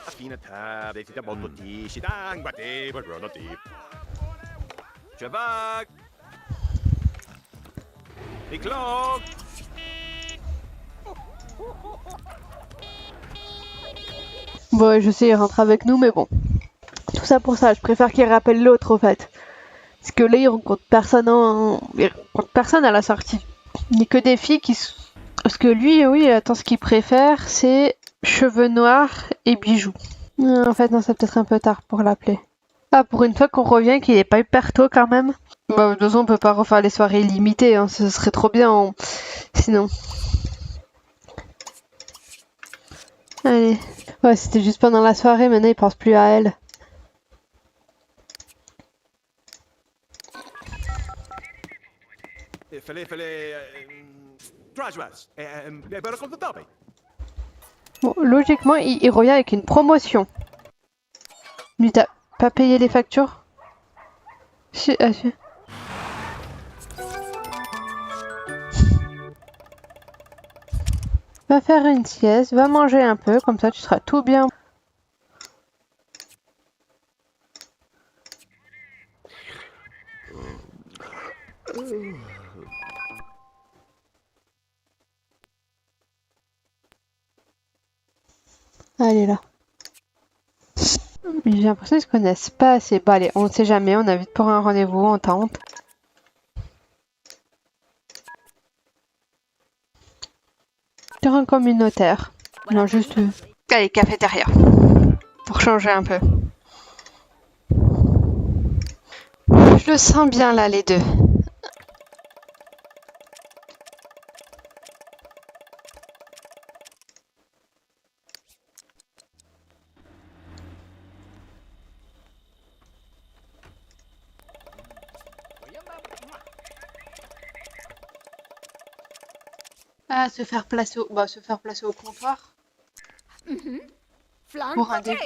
Affinità, dei da molto tisci, danguatevole, pronoti. Chevak! Niclog! Bon, je sais, il rentre avec nous, mais bon. Tout ça pour ça, je préfère qu'il rappelle l'autre, au fait. Parce que là, il rencontre personne à la sortie. Ni que des filles qui... Parce que lui, oui, attends, ce qu'il préfère, c'est cheveux noirs et bijoux. En fait, non, c'est peut-être un peu tard pour l'appeler. Ah, pour une fois qu'on revient, qu'il n'est pas hyper tôt quand même. Bah, de toute façon, on peut pas refaire les soirées illimitées, hein, ce serait trop bien, sinon. Allez. Ouais, c'était juste pendant la soirée, maintenant il pense plus à elle. Bon, logiquement, il revient avec une promotion. Lui, t'as pas payé les factures? Si, ah, si. Va faire une sieste, va manger un peu, comme ça tu seras tout bien. Allez là. J'ai l'impression qu'ils se connaissent pas assez. Bah allez, on ne sait jamais, on invite pour un rendez-vous, on tente. Terrain communautaire. Non, juste... Allez, cafétéria. Pour changer un peu. Je le sens bien là, les deux. Ah, se faire placer au comptoir. Pour un début.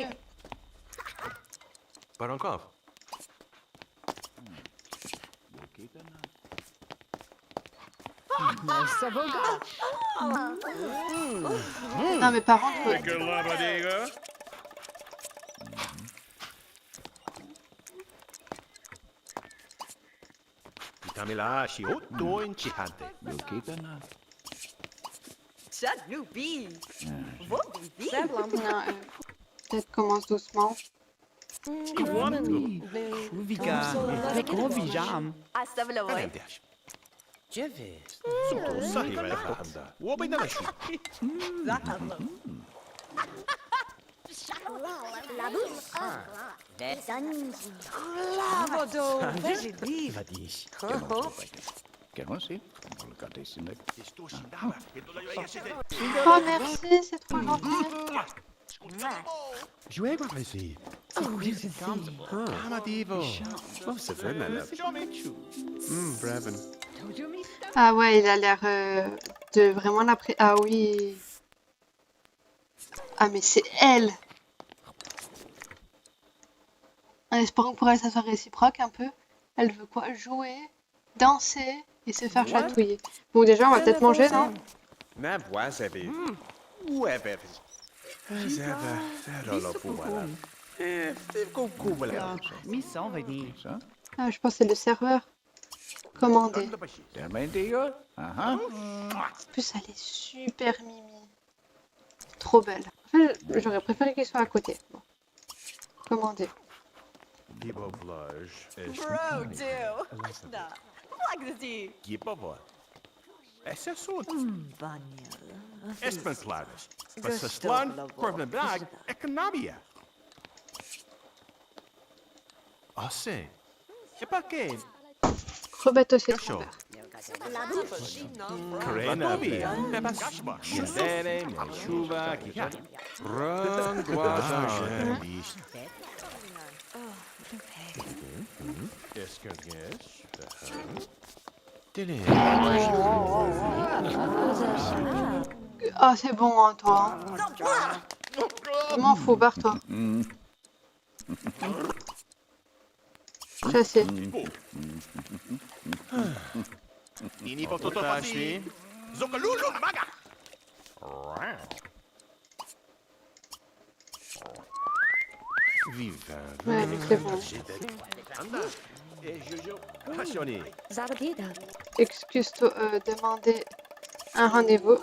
Pas encore. Non, mais par contre... Mi lasci 8 incihante. Chanubi. Vobibi. Non, peut-être commence doucement. Uvica, Vijam. Astavlavoy. Alentejas. Soto sahiva ja handa. Uobi na lashi. Vadis. Oh, merci, c'est trop gentil. Jouez quoi ici. Amadivo. Oh, c'est vraiment là. Bravo. Ah ouais, il a l'air de vraiment l'apprécier. Ah oui. Ah mais c'est elle. En espérant que pour elle ça soit réciproque un peu. Elle veut quoi? Jouer, danser et se faire chatouiller. Bon déjà on va peut-être manger, non? Na voisevi. Ueve. Zeva. Rolo puvala. Kukuvala. Missão vai dir. Ah, je pense que c'est le serveur. Commander. En plus elle est super mimi. Trop belle. En fait, j'aurais préféré qu'il soit à côté. Bon. Commander. Gibo vloge. Bro, do. Ashna. Lagzi. Gibo vloge. Esse é assunto. Vanyal. Espen plagas. Mas se slan, korven bag, economia. Ah, sim. E para quê? Rebête au Show. citron vert. Crena, Pepasma, Yandere, Chuva, Kika. Ranguaja, Bish. Escargues. Télé. Ah c'est bon hein, toi. Je m'en fous, barre-toi. Chassé. Nini Pototashi. Zokalulu maga. Viva. Ouais, mais c'est bon. Anda. Et Jojo. Passioni. Zabagida. Excuse-toi, demander un rendez-vous.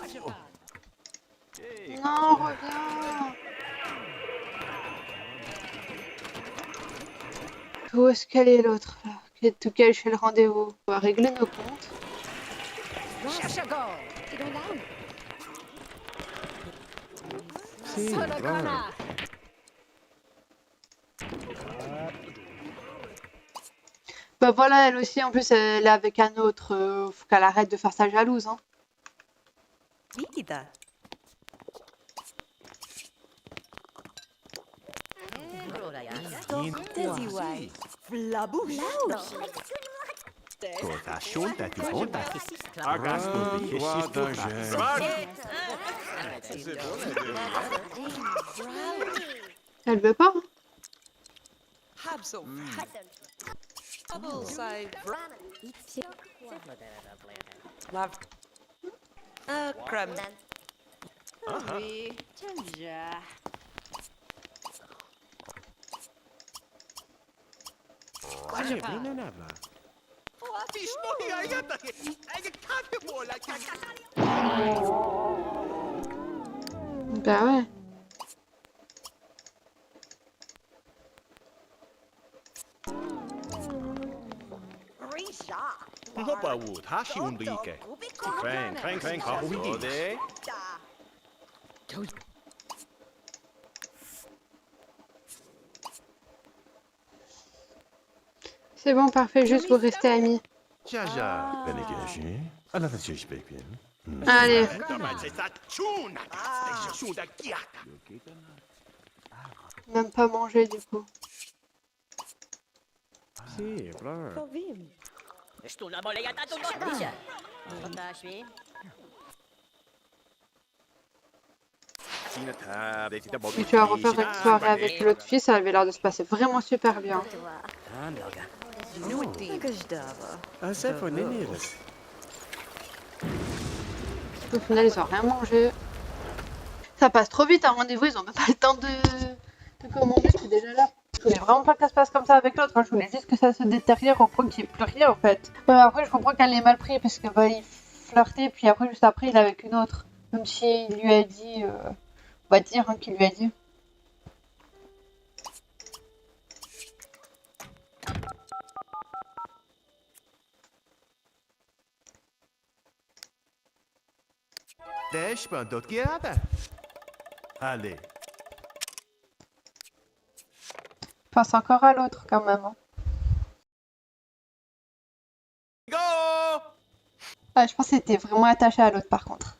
Non, reviens. Où est-ce qu'elle est l'autre là? Tout quel je fais le rendez-vous? On va régler nos comptes. Cherche à go. Tu don't know. Si, bravo. Bah voilà, elle aussi, en plus, elle est avec un autre. Faut qu'elle arrête de faire sa jalouse, hein. Vida. Dizzy way. Flabouche. Kota shunta tu konta. Agasto de yeshito. Elle veut pas, hein. Habsel. Bubble say. Love. Crumb. Oui. Ginger. Quase bem na nava. Bah ouais. No pa wu, tashi undike. Krang, krang, krang, kahuidi. C'est bon, parfait, juste vous restez amis. Jaja, ben ik je. Allah dat je spreken. Allez. Même pas manger du coup. Si, bravo. Et tu vas refaire une soirée avec l'autre fille, ça avait l'air de se passer vraiment super bien. Au final, ils ont rien mangé. Ça passe trop vite un rendez-vous, ils ont même pas le temps de commander, c'est déjà là. Je voulais vraiment pas que ça se passe comme ça avec l'autre, moi je voulais juste que ça se détériore au point qu'il n'y ait plus rien en fait. Après je comprends qu'elle l'ait mal pris parce que bah, il flirtait, puis après juste après il est avec une autre. Même si il lui a dit, on va dire hein, qu'il lui a dit. Deixa d'autres guiada. Allez. Pense encore à l'autre quand même. Hein. Go! Ah, je pense qu'il était vraiment attaché à l'autre par contre.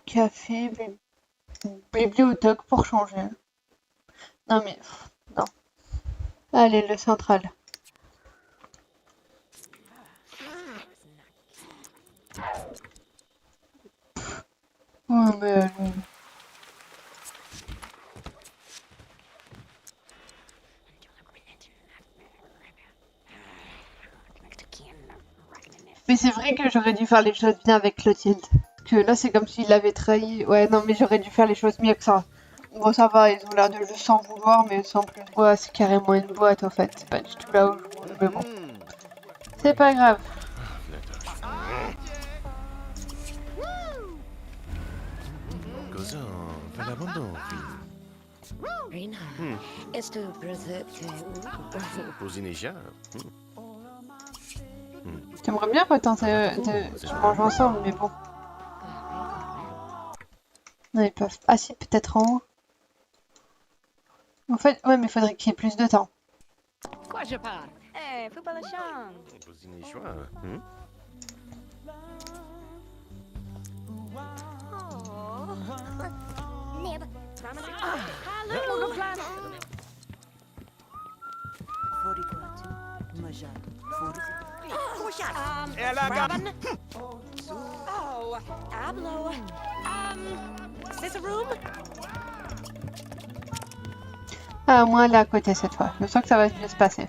Café, bibliothèque pour changer. Non mais, non. Allez, le central. Oh mais... Mais c'est vrai que j'aurais dû faire les choses bien avec Clotilde. Parce que là, c'est comme s'il l'avait trahi. Ouais, non, mais j'aurais dû faire les choses mieux que ça. Bon, ça va, ils ont l'air de le sans vouloir, mais sans plus. Ouais, c'est carrément une boîte, en fait. C'est pas du tout là où je voulais, mais bon. C'est pas grave. Cosa? Vagabondon. Rina. Est-ce que brother Posineja. J'aimerais bien retenter de manger ensemble, mais bon. Non, ils peuvent. Ah si, peut-être en haut. En fait, ouais, mais il faudrait qu'il y ait plus de temps. Quoi je parle? Eh, faut pas la chambre. Posineja. Neb. Hello, plan. 44. Et la gamme. Oh, Ablo. Is this a room? Ah, au moins elle est à côté cette fois. Je sens que ça va bien se passer.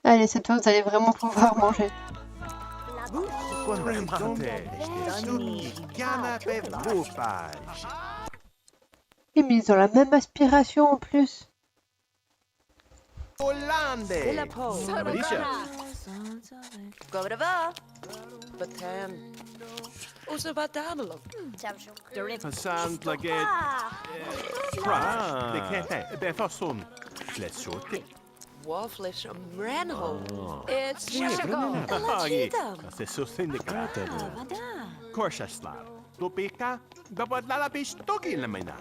Allez, cette fois vous allez vraiment pouvoir manger. Et mais ils ont la même aspiration en plus. Hollande. Mauritia. Batan. Usa batablo. Hassan plaget. Fra. Det kete. Befason. Flessote. Waffles Renho. It's Agi. Se sosindicato. Korsaslav. Topika. Dapat lalapis togil naman na.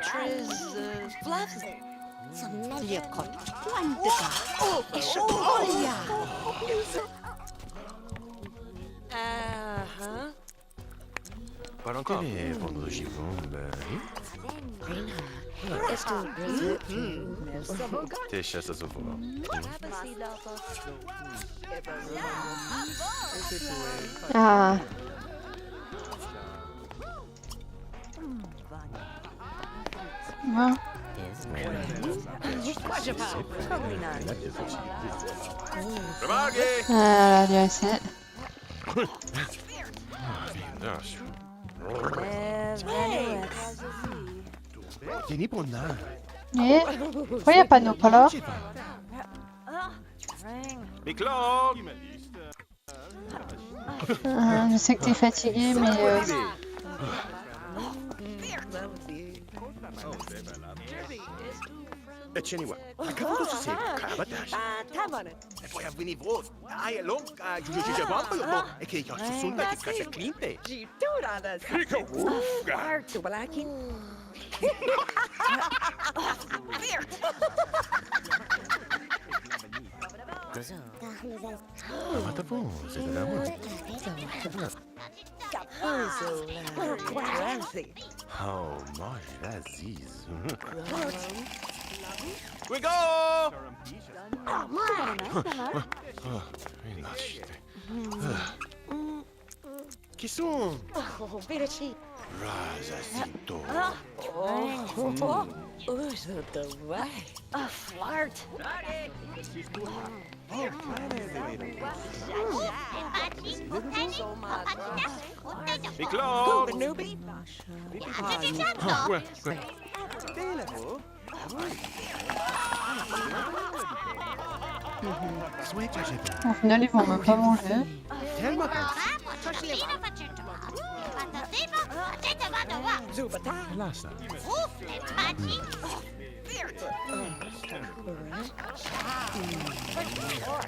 Triz Fluffs. Parang telefono givombe. Tesha sa sofo. Ah. Bon. Ah, that's it. Tieni pour na. Et pourquoi il n'y a pas de Nopala? Miklo. Je sais que t'es fatigué, mais Eceniwa. Acabou de se carabatas. E poi avveni vos. Ai long. Giugiu vampo yo. E che io sunta che caccia cliente. Rico. Mata vos, c'est de l'amour. Oh, mange l'Aziz. We go! Qui sont? Razazito. Miklo! au final ils vont même pas manger.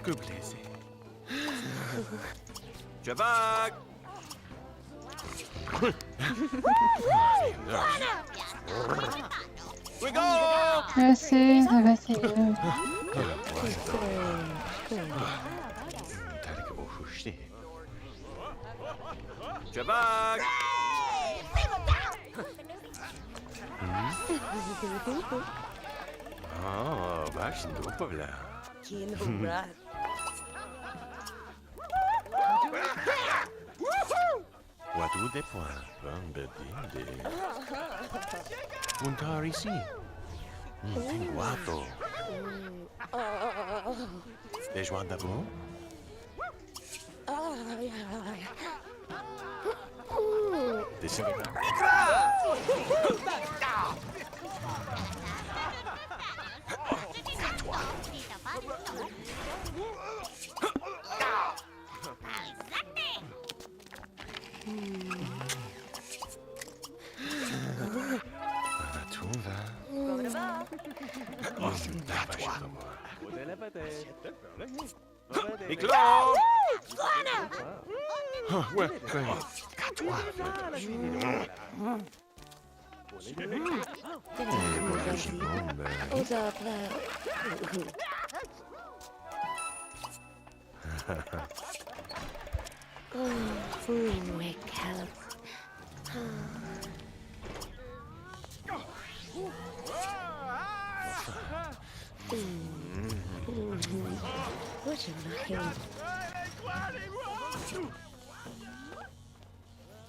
Que plaisir. Javak! We go! Je sais, ça va fatigué. Javak! Oh, baš dupavlja. Wadu de pois, bambedinde. Montare ici. Guato. Les joints d'abord? Décidément. Miklo! Ouais,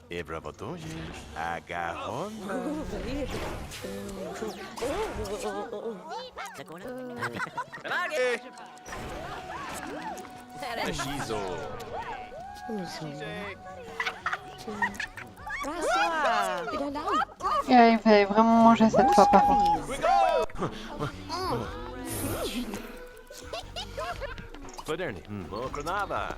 E bravo Toji. Agarrón. Shizo. Et il fallait vraiment manger cette fois par contre. Moderni. Mokronava.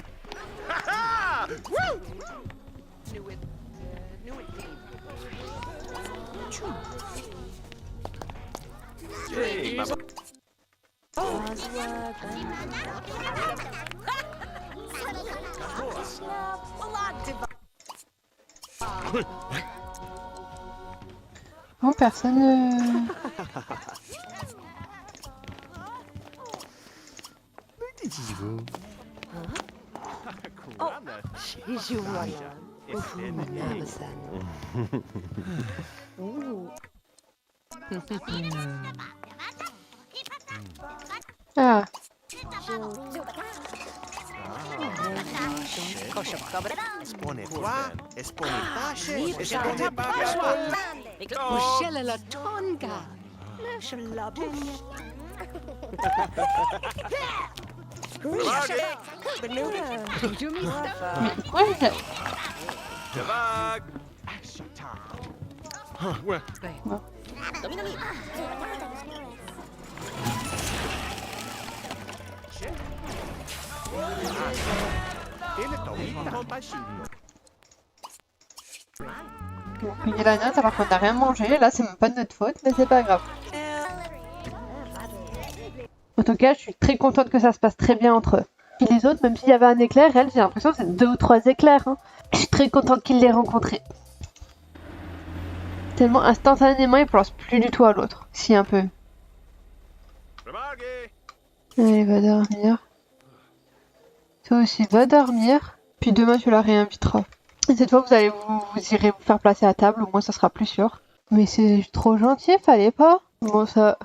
Oh, personne. Ah, Espone qua, espone tace, espone bacca. Michelle la tonga. pourquoi il Javag. Ouais. a payé la note alors qu'on n'a rien mangé? Là, c'est même pas de notre faute, mais c'est pas grave. En tout cas, je suis très contente que ça se passe très bien entre eux. Puis les autres, même s'il y avait un éclair, elle, j'ai l'impression que c'est 2 ou 3 éclairs. Hein. Je suis très contente qu'il les rencontrés. Tellement instantanément, il pense plus du tout à l'autre. Si, un peu. Allez, va dormir. Toi aussi, va dormir. Puis demain, tu la réinviteras. Et cette fois, vous irez vous faire placer à table, au moins ça sera plus sûr. Mais c'est trop gentil, fallait pas. Bon, ça...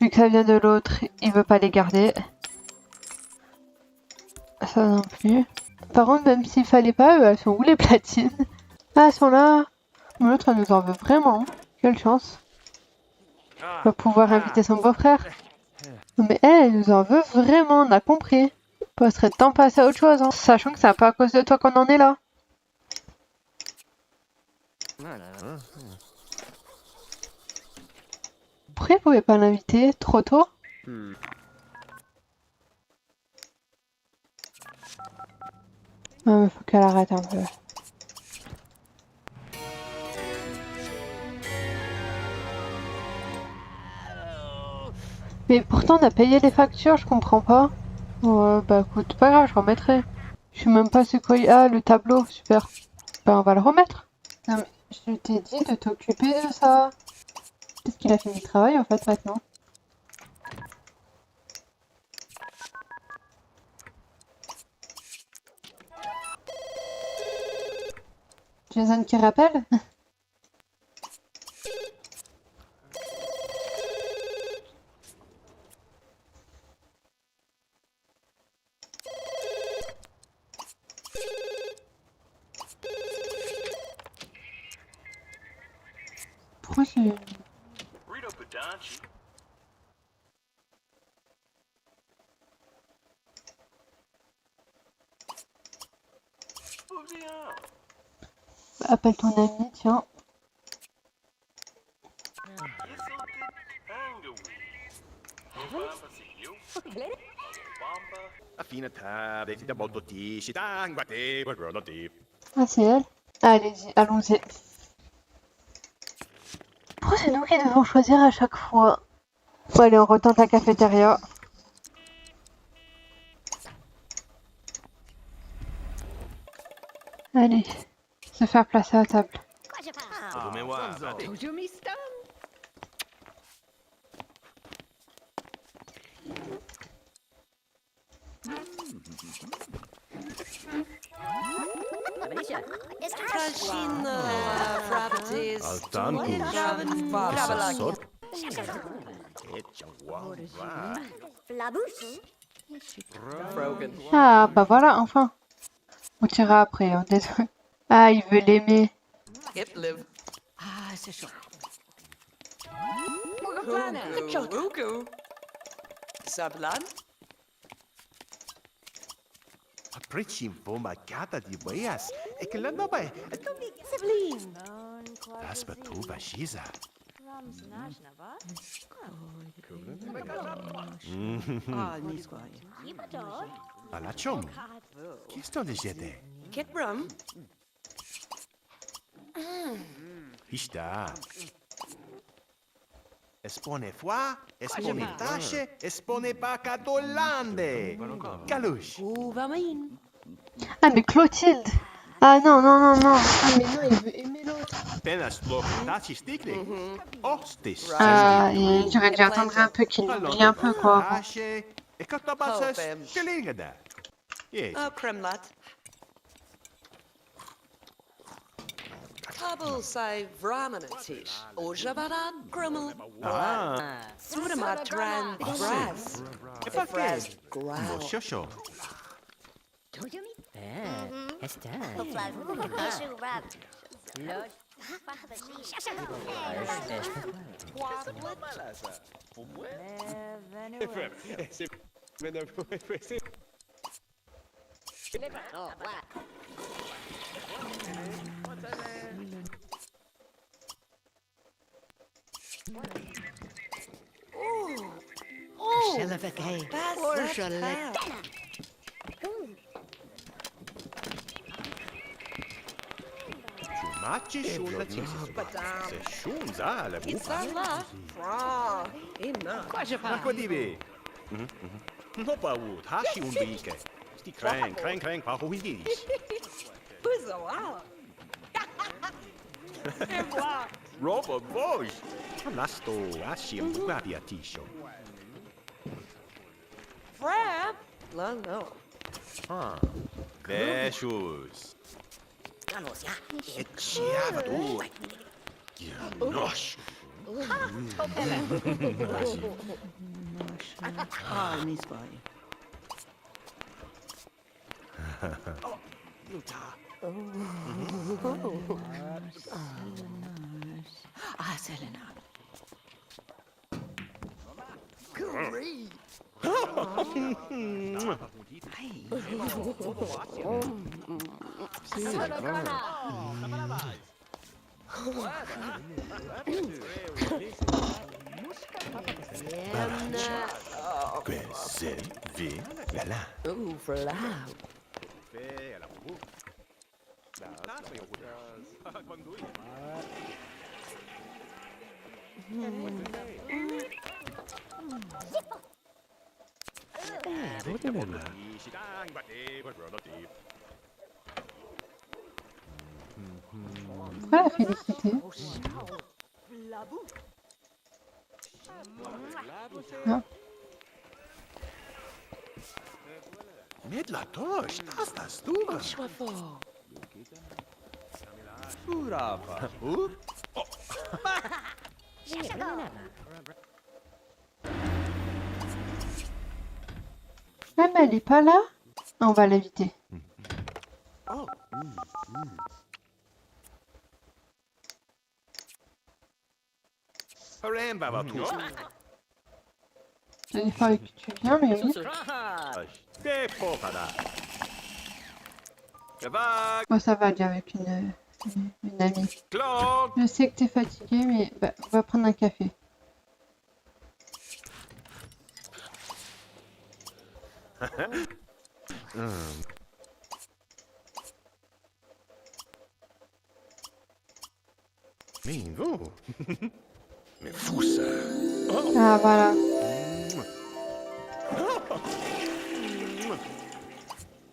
Vu que ça vient de l'autre, il veut pas les garder. Ça non plus. Par contre, même s'il fallait pas, elles sont où les platines? Ah, elles sont là. L'autre, elle nous en veut vraiment. Quelle chance. On va pouvoir inviter son beau-frère. Mais elle nous en veut vraiment, on a compris. Il serait temps de passer à autre chose, hein. Sachant que c'est un peu à cause de toi qu'on en est là. Pourquoi vous pouvez pas l'inviter trop tôt? Non, mais faut qu'elle arrête un peu. Mais pourtant on a payé les factures, je comprends pas. Ouais, bah écoute, pas grave, je remettrai. Je sais même pas c'est quoi. Ah, le tableau, super. Bah on va le remettre. Non mais je t'ai dit de t'occuper de ça. Peut-être qu'il a fini le travail en fait maintenant. Jason qui rappelle? Pourquoi c'est... Appelle ton ami, tiens. Ah, c'est elle? Allez-y, allons-y. Pourquoi c'est nous qui devons choisir à chaque fois? Bon, allez, on retente la cafétéria. Allez, se faire placer à table. Ah, bah voilà, enfin. On tirera après, hein, désolé. Ah, il veut l'aimer. Ah, c'est chaud. Appreciam voma gata di weas. E che la nova è... Das betuva shiza. Ah, niet waar. Alachom. Kisto de jede. Kitbrum. Ishta. Espone foie, espone tache, espone bacatolande. Galush. Hoe van mij? Ah, mais Clotilde! Ah non, non, non, non. Ah, mais non, il veut aimer l'autre. Penas lo tachi stickle. Ostis. Ah, et j'aurais dû attendre un peu qu'il l'oublie un peu, quoi. Tache. E katabasas. Gelingada. Yes. Oh, kremlat. Kabel sei vramanatis. Ojabara grummel. Ah. Sudamatran brass. E perché? Mo shosho. Machi shun la tisi. Se shun za la bufa. Acqua di be. No pa u, tashi un bike. Sti krang, pa ho higis. Robo boy. Nasto ashi un buga di atisho. Frab? No. Ah. Bechus. E chiava tu. Nosh. Ah, niet waar. Ah, Selena. Quel vi là. Vlaam. Pourquoi la félicité? Ah. Med la tosh, das du. Schwafo. Surava. Ah, mais elle est pas là? On va l'éviter. Remba va tu. Il fallait que tu viennes, mais oui. Che popada. Va, Moi, ça va déjà avec une amie. clock. Je sais que t'es fatigué, mais bah, on va prendre un café. Mingo. Mais fou ça. Ah, voilà.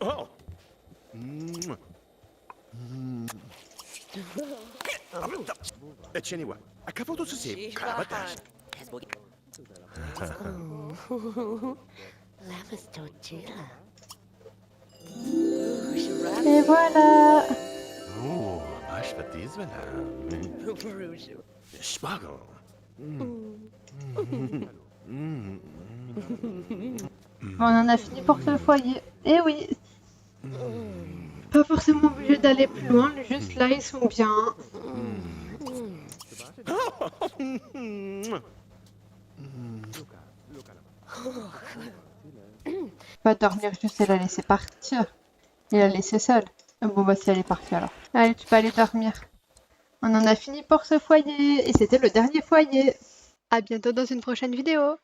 Oh. E tieni qua. Acabou de se carabatas. Et voilà. Oh, acho que diz vela. Spargel. On en a fini pour ce foyer. Eh oui. Pas forcément obligé d'aller plus loin, juste là ils sont bien. Pas dormir, juste la laisser partir. Et la laisser seule. Bon bah si elle est partie alors. Allez, tu peux aller dormir. On en a fini pour ce foyer. Et c'était le dernier foyer. À bientôt dans une prochaine vidéo.